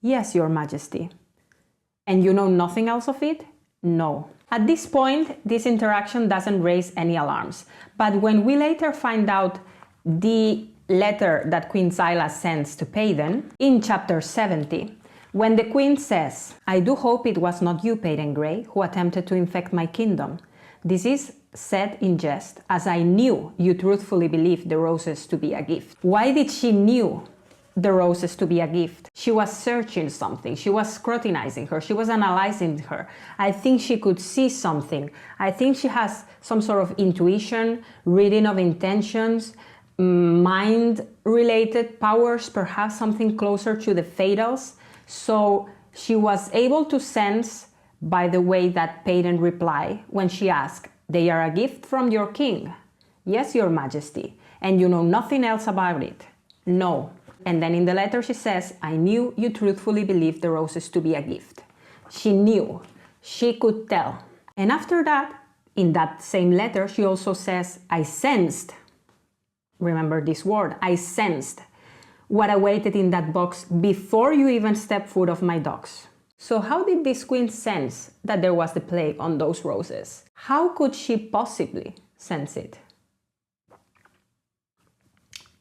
"Yes, your majesty." "And you know nothing else of it?" "No." At this point, this interaction doesn't raise any alarms. But when we later find out the letter that Queen Zailah sends to Peyton in chapter 70, when the queen says, "I do hope it was not you, Peyton Grey, who attempted to infect my kingdom. This is said in jest, as I knew you truthfully believed the roses to be a gift." Why did she knew the roses to be a gift? She was searching something. She was scrutinizing her. She was analyzing her. I think she could see something. I think she has some sort of intuition, reading of intentions, mind-related powers, perhaps something closer to the fatals. So she was able to sense by the way that Peyton replied when she asked, "They are a gift from your king?" "Yes, your majesty." "And you know nothing else about it?" "No." And then in the letter she says, "I knew you truthfully believed the roses to be a gift." She knew. She could tell. And after that, in that same letter, she also says, "I sensed." Remember this word, I sensed what awaited in that box before you even stepped foot off my docks. So how did this queen sense that there was the plague on those roses? How could she possibly sense it?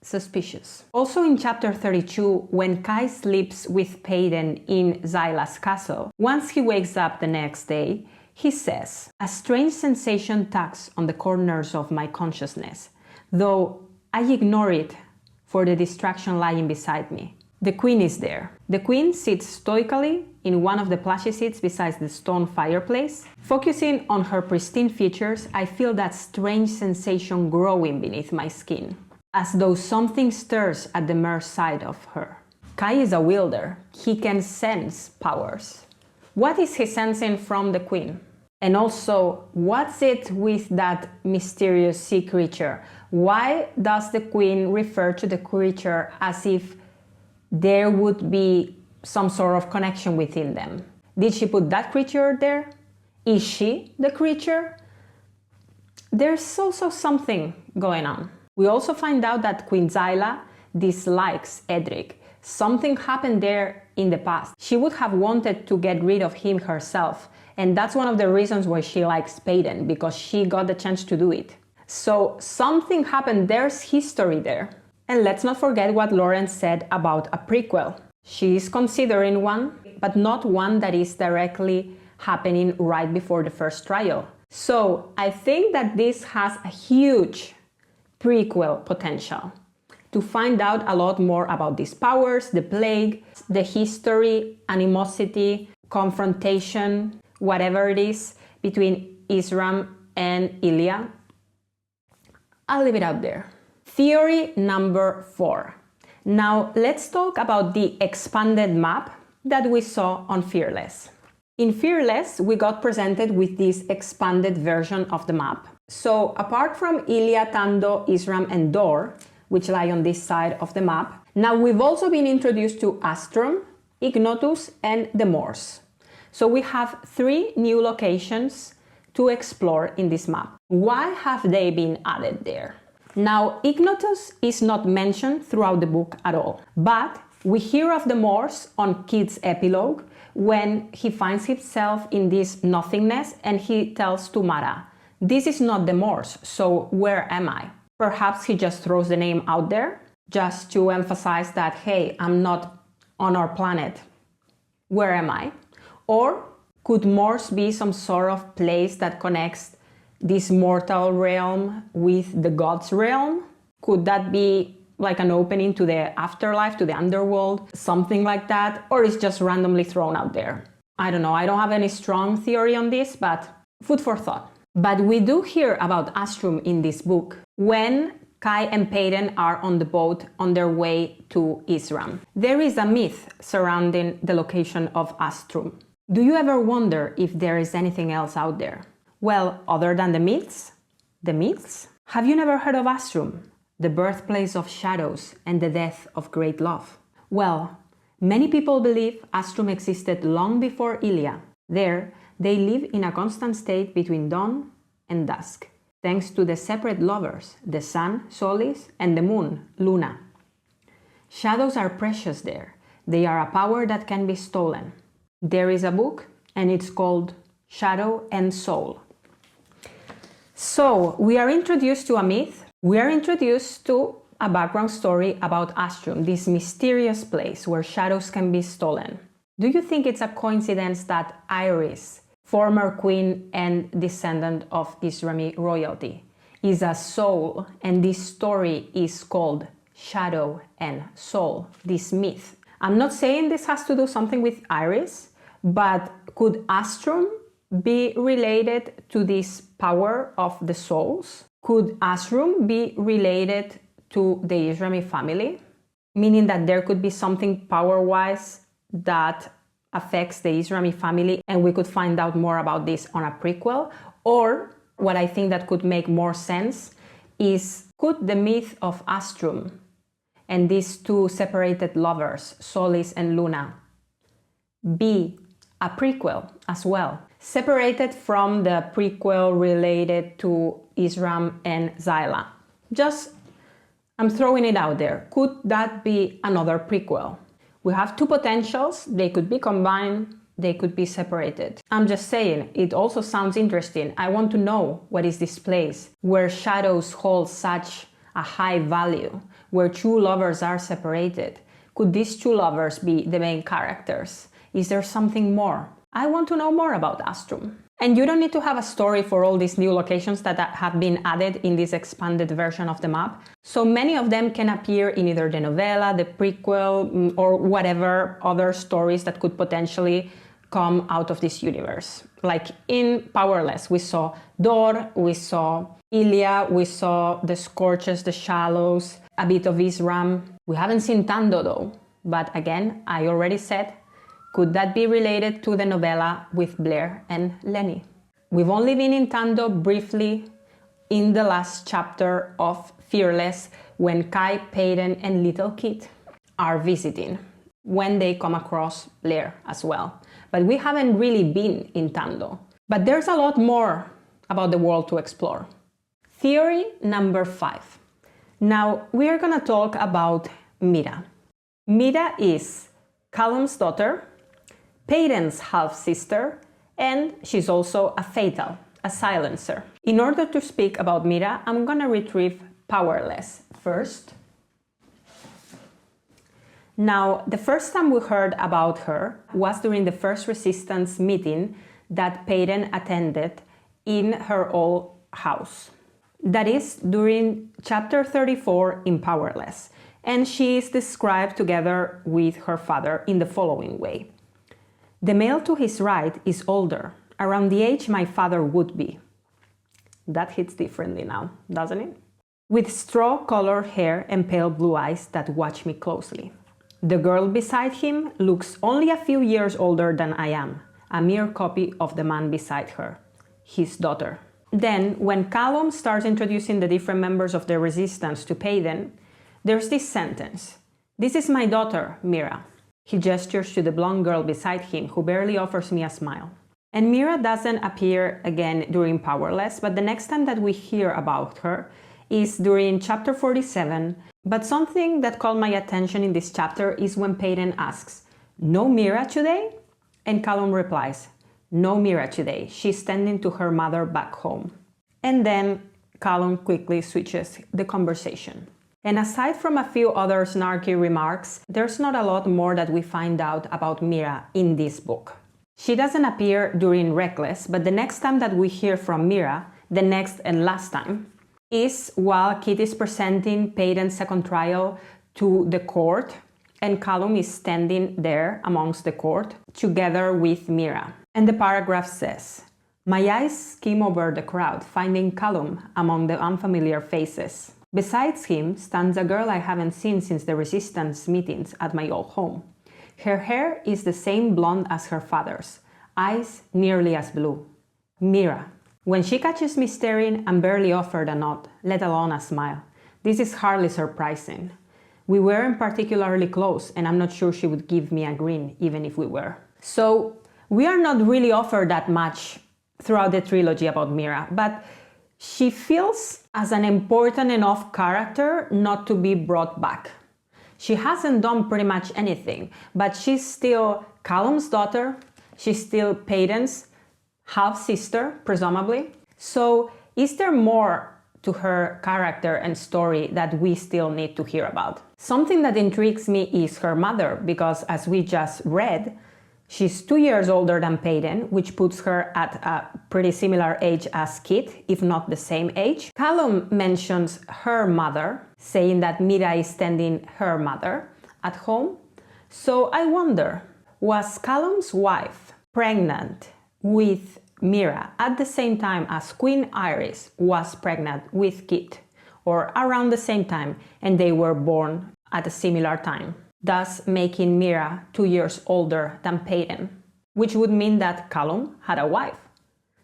Suspicious. Also in chapter 32, when Kai sleeps with Peyton in Zailah's castle, once he wakes up the next day, he says, "A strange sensation tugs on the corners of my consciousness, though I ignore it for the distraction lying beside me. The queen is there. The queen sits stoically in one of the plushy seats beside the stone fireplace. Focusing on her pristine features, I feel that strange sensation growing beneath my skin, as though something stirs at the mere sight of her. Kai is a wielder. He can sense powers. What is he sensing from the queen? And also, what's it with that mysterious sea creature? Why does the queen refer to the creature as if there would be some sort of connection within them? Did she put that creature there? Is she the creature? There's also something going on. We also find out that Queen Zailah dislikes Edric. Something happened there in the past. She would have wanted to get rid of him herself, and that's one of the reasons why she likes Paden, because she got the chance to do it. So something happened, there's history there. And let's not forget what Lauren said about a prequel. She is considering one, but not one that is directly happening right before the first trial. So I think that this has a huge prequel potential to find out a lot more about these powers, the plague, the history, animosity, confrontation, whatever it is between Izram and Ilya. I'll leave it out there. Theory number 4. Now let's talk about the expanded map that we saw on Fearless. In Fearless, we got presented with this expanded version of the map. So apart from Ilya, Tando, Izram, and Dor, which lie on this side of the map, now we've also been introduced to Astrum, Ignotus, and the Moors. So we have 3 new locations to explore in this map. Why have they been added there? Now, Ignotus is not mentioned throughout the book at all, but we hear of the Moors on Kitt's epilogue when he finds himself in this nothingness and he tells to Mara, "This is not the Moors, so where am I?" Perhaps he just throws the name out there just to emphasize that, hey, I'm not on our planet. Where am I? Or could Moors be some sort of place that connects this mortal realm with the gods realm? Could that be like an opening to the afterlife, to the underworld, something like that? Or is just randomly thrown out there? I don't know, I don't have any strong theory on this, but food for thought. But we do hear about Astrum in this book when Kai and Paden are on the boat on their way to Izram. There is a myth surrounding the location of Astrum. Do you ever wonder if there is anything else out there? Well, other than the myths? The myths? Have you never heard of Astrum, the birthplace of shadows and the death of great love? Well, many people believe Astrum existed long before Ilya. There, they live in a constant state between dawn and dusk, thanks to the separate lovers, the sun, Solis, and the moon, Luna. Shadows are precious there. They are a power that can be stolen. There is a book, and it's called Shadow and Soul. So, we are introduced to a myth. We are introduced to a background story about Astrum, this mysterious place where shadows can be stolen. Do you think it's a coincidence that Iris, former queen and descendant of Izrami royalty, is a soul, and this story is called Shadow and Soul, this myth? I'm not saying this has to do something with Iris, but could Astrum be related to this power of the souls? Could Astrum be related to the Izrami family? Meaning that there could be something power-wise that affects the Izrami family, and we could find out more about this on a prequel. Or what I think that could make more sense is, could the myth of Astrum and these 2 separated lovers, Solis and Luna, be a prequel as well, separated from the prequel related to Izram and Zailah? I'm throwing it out there. Could that be another prequel? We have 2 potentials. They could be combined, they could be separated. I'm just saying, it also sounds interesting. I want to know, what is this place where shadows hold such a high value, where 2 lovers are separated? Could these 2 lovers be the main characters? Is there something more? I want to know more about Astrum. And you don't need to have a story for all these new locations that have been added in this expanded version of the map. So many of them can appear in either the novella, the prequel, or whatever other stories that could potentially come out of this universe. Like in Powerless, we saw Dor, we saw Ilya, we saw the Scorches, the Shallows, a bit of Izram. We haven't seen Tando though, but again, I already said, could that be related to the novella with Blair and Lenny? We've only been in Tando briefly in the last chapter of Fearless when Kai, Peyton, and little Kitt are visiting, when they come across Blair as well. But we haven't really been in Tando. But there's a lot more about the world to explore. Theory number 5. Now we are gonna talk about Mira. Mira is Callum's daughter, Peyton's half-sister, and she's also a fatal, a silencer. In order to speak about Mira, I'm gonna retrieve Powerless first. Now, the first time we heard about her was during the first resistance meeting that Peyton attended in her old house. That is during chapter 34 in Powerless, and she is described together with her father in the following way. The male to his right is older, around the age my father would be. That hits differently now, doesn't it? With straw-colored hair and pale blue eyes that watch me closely. The girl beside him looks only a few years older than I am, a mere copy of the man beside her, his daughter. Then, when Callum starts introducing the different members of the resistance to Peyton, there's this sentence, "This is my daughter, Mira." He gestures to the blonde girl beside him, who barely offers me a smile. And Mira doesn't appear again during Powerless, but the next time that we hear about her is during chapter 47. But something that caught my attention in this chapter is when Peyton asks, "No Mira today?" And Callum replies, "No Mira today. She's tending to her mother back home." And then Callum quickly switches the conversation. And aside from a few other snarky remarks, there's not a lot more that we find out about Mira in this book. She doesn't appear during Reckless, but the next time that we hear from Mira, the next and last time, is while Kitt is presenting Peyton's second trial to the court, and Callum is standing there amongst the court, together with Mira. And the paragraph says, "My eyes skim over the crowd, finding Callum among the unfamiliar faces. Besides him stands a girl I haven't seen since the resistance meetings at my old home. Her hair is the same blonde as her father's, eyes nearly as blue. Mira. When she catches me staring, I'm barely offered a nod, let alone a smile. This is hardly surprising. We weren't particularly close, and I'm not sure she would give me a grin, even if we were." So, we are not really offered that much throughout the trilogy about Mira, but she feels as an important enough character not to be brought back. She hasn't done pretty much anything, but she's still Callum's daughter, she's still Peyton's half-sister, presumably. So is there more to her character and story that we still need to hear about? Something that intrigues me is her mother, because as we just read, she's 2 years older than Peyton, which puts her at a pretty similar age as Kitt, if not the same age. Callum mentions her mother, saying that Mira is tending her mother at home. So I wonder, was Callum's wife pregnant with Mira at the same time as Queen Iris was pregnant with Kitt, or around the same time, and they were born at a similar time, thus making Mira 2 years older than Peyton, which would mean that Callum had a wife.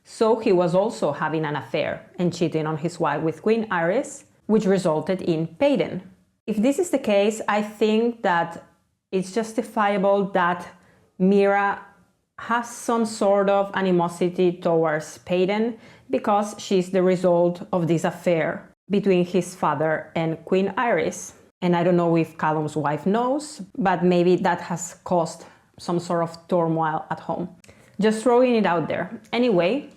So he was also having an affair and cheating on his wife with Queen Iris, which resulted in Peyton. If this is the case, I think that it's justifiable that Mira has some sort of animosity towards Peyton because she's the result of this affair between his father and Queen Iris. And I don't know if Callum's wife knows, but maybe that has caused some sort of turmoil at home. Just throwing it out there. Anyway,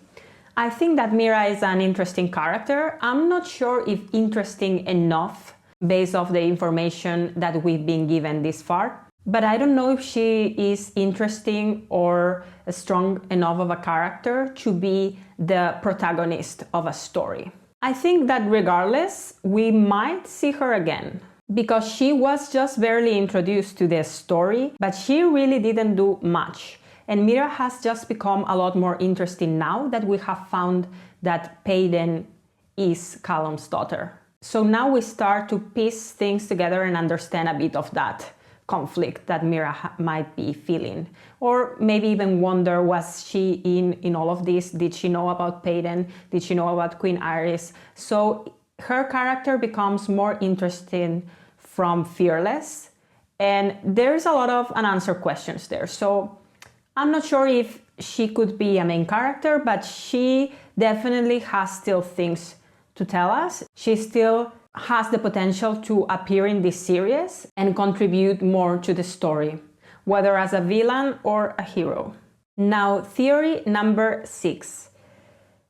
I think that Mira is an interesting character. I'm not sure if interesting enough based off the information that we've been given this far. But I don't know if she is interesting or strong enough of a character to be the protagonist of a story. I think that regardless, we might see her again, because she was just barely introduced to the story, but she really didn't do much. And Mira has just become a lot more interesting now that we have found that Payden is Callum's daughter. So now we start to piece things together and understand a bit of that conflict that Mira might be feeling. Or maybe even wonder, was she in all of this? Did she know about Payden? Did she know about Queen Iris? So her character becomes more interesting from Fearless. And there's a lot of unanswered questions there. So I'm not sure if she could be a main character, but she definitely has still things to tell us. She still has the potential to appear in this series and contribute more to the story, whether as a villain or a hero. Now, theory number 6.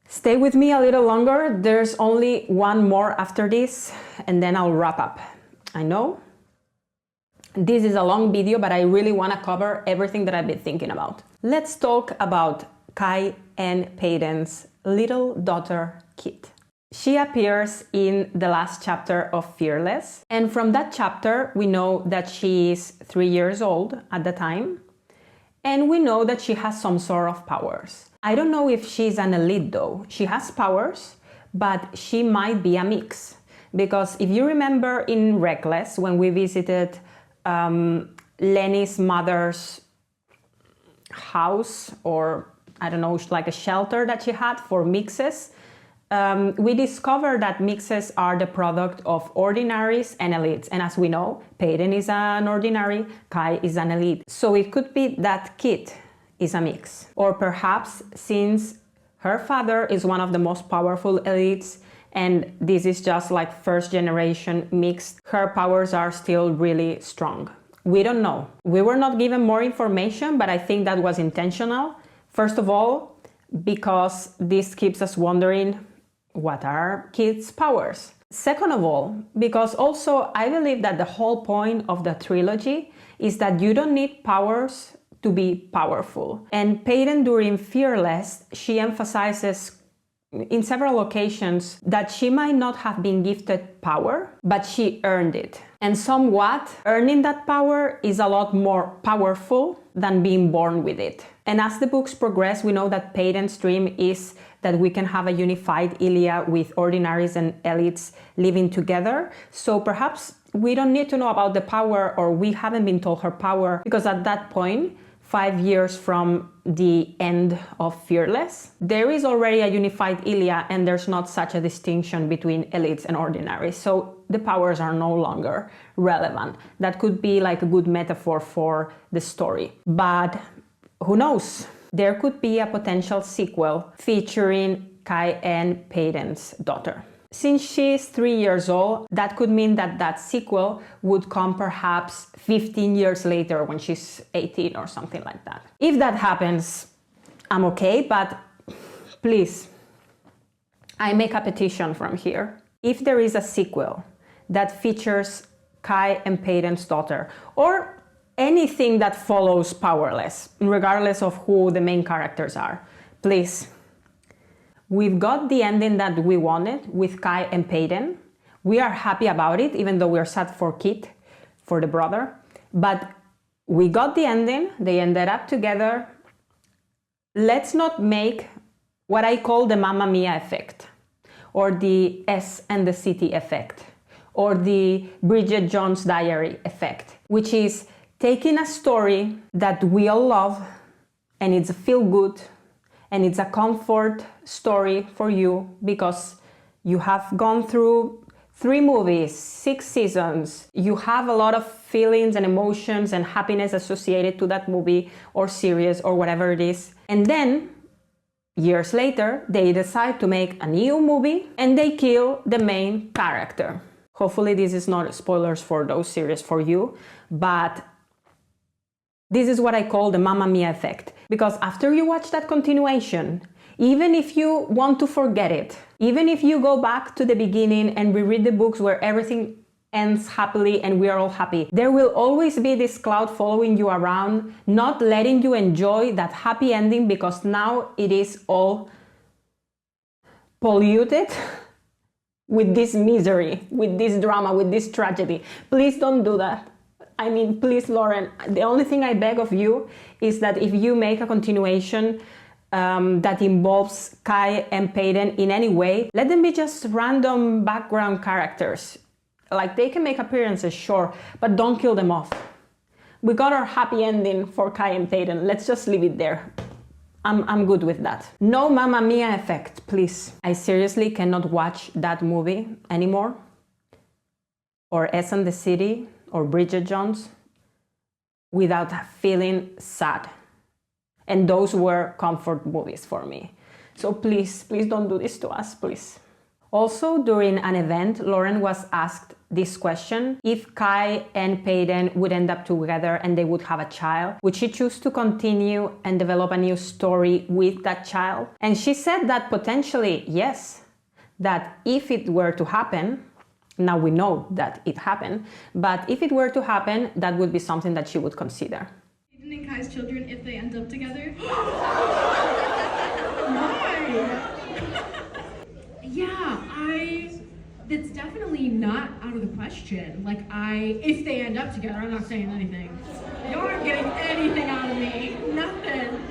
Stay with me a little longer. There's only one more after this, and then I'll wrap up. I know this is a long video, but I really want to cover everything that I've been thinking about. Let's talk about Kai and Payden's little daughter, Kitt. She appears in the last chapter of Fearless, and from that chapter we know that she is 3 years old at the time, and we know that she has some sort of powers. I don't know if she's an elite though. She has powers, but she might be a mix, because if you remember in Reckless, when we visited Lenny's mother's house, or I don't know, like a shelter that she had for mixes, we discovered that mixes are the product of ordinaries and elites. And as we know, Payden is an ordinary, Kai is an elite. So it could be that Kitt is a mix. Or perhaps since her father is one of the most powerful elites, and this is just like first generation mixed, her powers are still really strong. We don't know. We were not given more information, but I think that was intentional. First of all, because this keeps us wondering, what are Kitt's powers? Second of all, because also I believe that the whole point of the trilogy is that you don't need powers to be powerful. And Payden during Fearless, she emphasizes in several occasions that she might not have been gifted power, but she earned it. And somewhat, earning that power is a lot more powerful than being born with it. And as the books progress, we know that Payden's dream is that we can have a unified Ilia with ordinaries and elites living together. So perhaps we don't need to know about the power, or we haven't been told her power, because at that point, 5 years from the end of Fearless, there is already a unified Ilia, and there's not such a distinction between elites and ordinaries. So the powers are no longer relevant. That could be like a good metaphor for the story. But who knows? There could be a potential sequel featuring Kai and Payden's daughter. Since she's 3 years old, that could mean that that sequel would come perhaps 15 years later when she's 18 or something like that. If that happens, I'm okay, but please, I make a petition from here. If there is a sequel that features Kai and Payden's daughter, or anything that follows Powerless, regardless of who the main characters are, please. We've got the ending that we wanted with Kai and Payden. We are happy about it, even though we're sad for Kitt, for the brother. But we got the ending. They ended up together. Let's not make what I call the Mamma Mia effect, or the S and the City effect, or the Bridget Jones' Diary effect, which is taking a story that we all love, and it's a feel-good, and it's a comfort story for you because you have gone through 3 movies, 6 seasons. You have a lot of feelings and emotions and happiness associated to that movie or series or whatever it is. And then, years later, they decide to make a new movie and they kill the main character. Hopefully this is not spoilers for those series for you, but this is what I call the Mamma Mia effect. Because after you watch that continuation, even if you want to forget it, even if you go back to the beginning and reread the books where everything ends happily and we are all happy. There will always be this cloud following you around, not letting you enjoy that happy ending because now it is all polluted with this misery, with this drama, with this tragedy. Please don't do that. I mean, please, Lauren, the only thing I beg of you is that if you make a continuation that involves Kai and Peyton in any way, let them be just random background characters. Like, they can make appearances, sure, but don't kill them off. We got our happy ending for Kai and Peyton. Let's just leave it there. I'm good with that. No Mamma Mia effect, please. I seriously cannot watch that movie anymore. Or S and the City, or Bridget Jones, without feeling sad. And those were comfort movies for me. So please, please don't do this to us, please. Also, during an event, Lauren was asked this question: if Kai and Peyton would end up together and they would have a child, would she choose to continue and develop a new story with that child? And she said that potentially yes, that if it were to happen, now we know that it happened, but if it were to happen, that would be something that she would consider. Peyton and Kai's children, if they end up together? Why? Yeah, that's definitely not out of the question. Like, if they end up together, I'm not saying anything. You aren't getting anything out of me, nothing.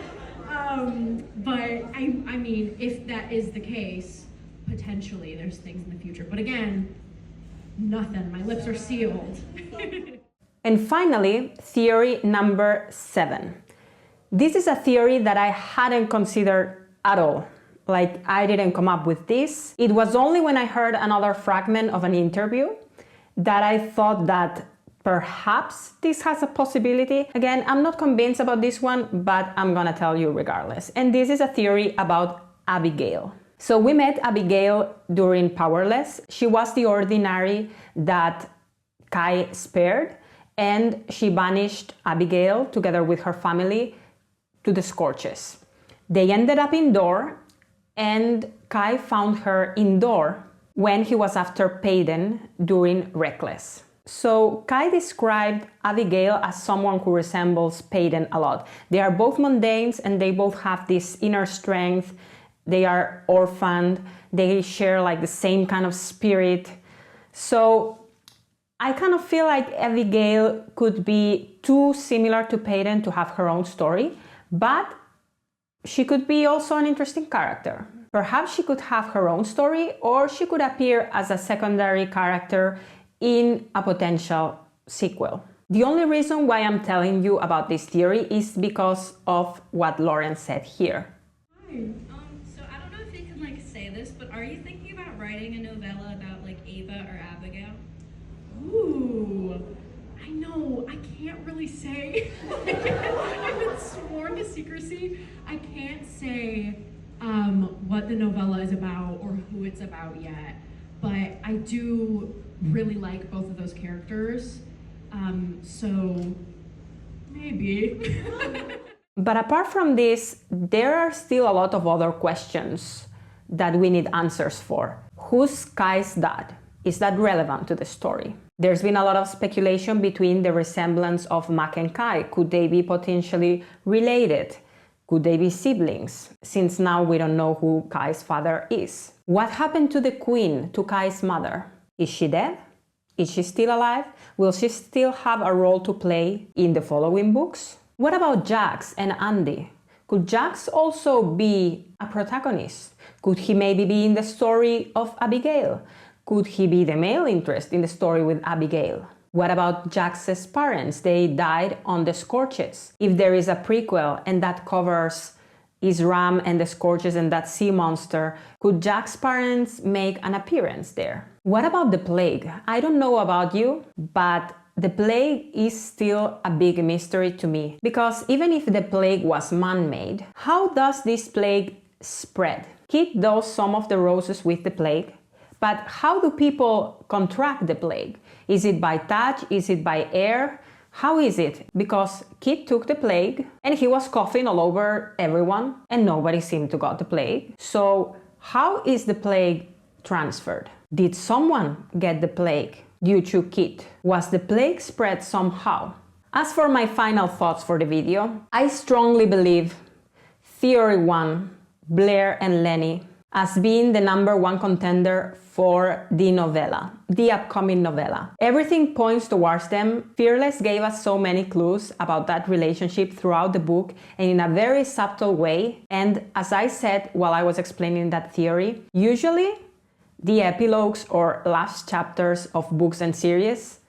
But I mean, if that is the case, potentially there's things in the future. But again, nothing, my lips are sealed. And finally, theory number 7. This is a theory that I hadn't considered at all. Like, I didn't come up with this. It was only when I heard another fragment of an interview that I thought that perhaps this has a possibility. Again, I'm not convinced about this one, but I'm gonna tell you regardless. And this is a theory about Abigail. So we met Abigail during Powerless. She was the ordinary that Kai spared, and she banished Abigail together with her family to the Scorches. They ended up indoor, and Kai found her indoor when he was after Peyton during Reckless. So Kai described Abigail as someone who resembles Peyton a lot. They are both mundanes and they both have this inner strength. They are orphaned. They share like the same kind of spirit. So I kind of feel like Abigail could be too similar to Peyton to have her own story, but she could be also an interesting character. Perhaps she could have her own story, or she could appear as a secondary character in a potential sequel. The only reason why I'm telling you about this theory is because of what Lauren said here. Hi. So I don't know if you can say this, but are you thinking about writing a novella about Ava or Abigail? Ooh, I know, I can't really say. I've been sworn to secrecy. I can't say what the novella is about or who it's about yet, but I do really like both of those characters, so maybe. But apart from this, there are still a lot of other questions that we need answers for. Who's Kai's dad? Is that relevant to the story? There's been a lot of speculation between the resemblance of Mac and Kai. Could they be potentially related? Could they be siblings? Since now we don't know who Kai's father is. What happened to the queen, to Kai's mother? Is she dead? Is she still alive? Will she still have a role to play in the following books? What about Jax and Andy? Could Jax also be a protagonist? Could he maybe be in the story of Abigail? Could he be the male interest in the story with Abigail? What about Jax's parents? They died on the Scorches. If there is a prequel and that covers Izram and the Scorches and that sea monster, could Jax's parents make an appearance there? What about the plague? I don't know about you, but the plague is still a big mystery to me. Because even if the plague was man-made, how does this plague spread? Kitt does some of the roses with the plague, but how do people contract the plague? Is it by touch? Is it by air? How is it? Because Kitt took the plague and he was coughing all over everyone and nobody seemed to got the plague. So how is the plague transferred? Did someone get the plague due to Kitt? Was the plague spread somehow? As for my final thoughts for the video, I strongly believe Theory 1, Blair and Lenny, as being the #1 contender for the novella, the upcoming novella. Everything points towards them. Fearless gave us so many clues about that relationship throughout the book and in a very subtle way. And as I said while I was explaining that theory, usually the epilogues or last chapters of books and series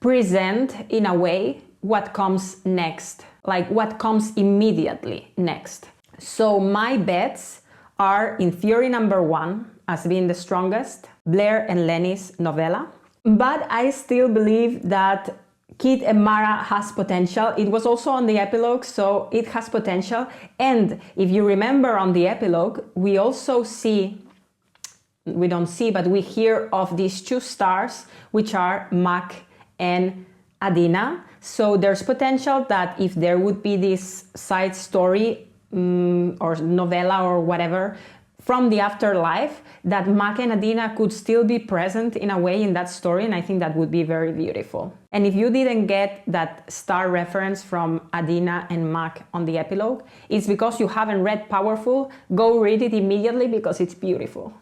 present in a way what comes next, like what comes immediately next. So my bets are in theory #1 as being the strongest, Blair and Lenny's novella. But I still believe that Kitt and Mira has potential. It was also on the epilogue, so it has potential. And if you remember on the epilogue, we also see, we don't see, but we hear of these 2 stars, which are Mac and Adina. So there's potential that if there would be this side story or novella or whatever from the afterlife, that Mac and Adina could still be present in a way in that story, and I think that would be very beautiful. And if you didn't get that star reference from Adina and Mac on the epilogue, it's because you haven't read Powerful. Go read it immediately because it's beautiful.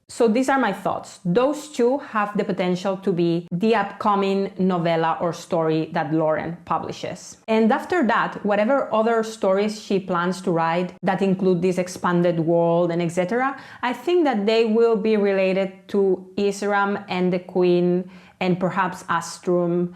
So these are my thoughts. Those 2 have the potential to be the upcoming novella or story that Lauren publishes. And after that, whatever other stories she plans to write that include this expanded world and etc., I think that they will be related to Izram and the Queen and perhaps Astrum,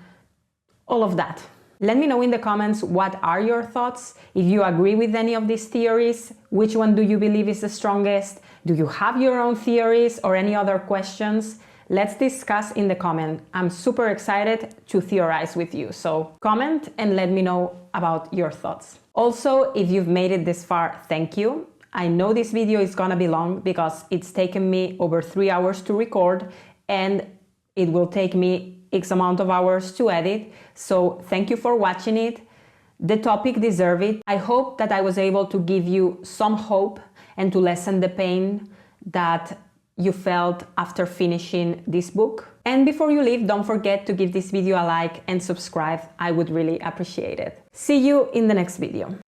all of that. Let me know in the comments what are your thoughts. If you agree with any of these theories, which one do you believe is the strongest? Do you have your own theories or any other questions? Let's discuss in the comment. I'm super excited to theorize with you. So comment and let me know about your thoughts. Also, if you've made it this far, thank you. I know this video is gonna be long because it's taken me over 3 hours to record and it will take me X amount of hours to edit. So thank you for watching it. The topic deserves it. I hope that I was able to give you some hope and to lessen the pain that you felt after finishing this book. And before you leave, don't forget to give this video a like and subscribe. I would really appreciate it. See you in the next video.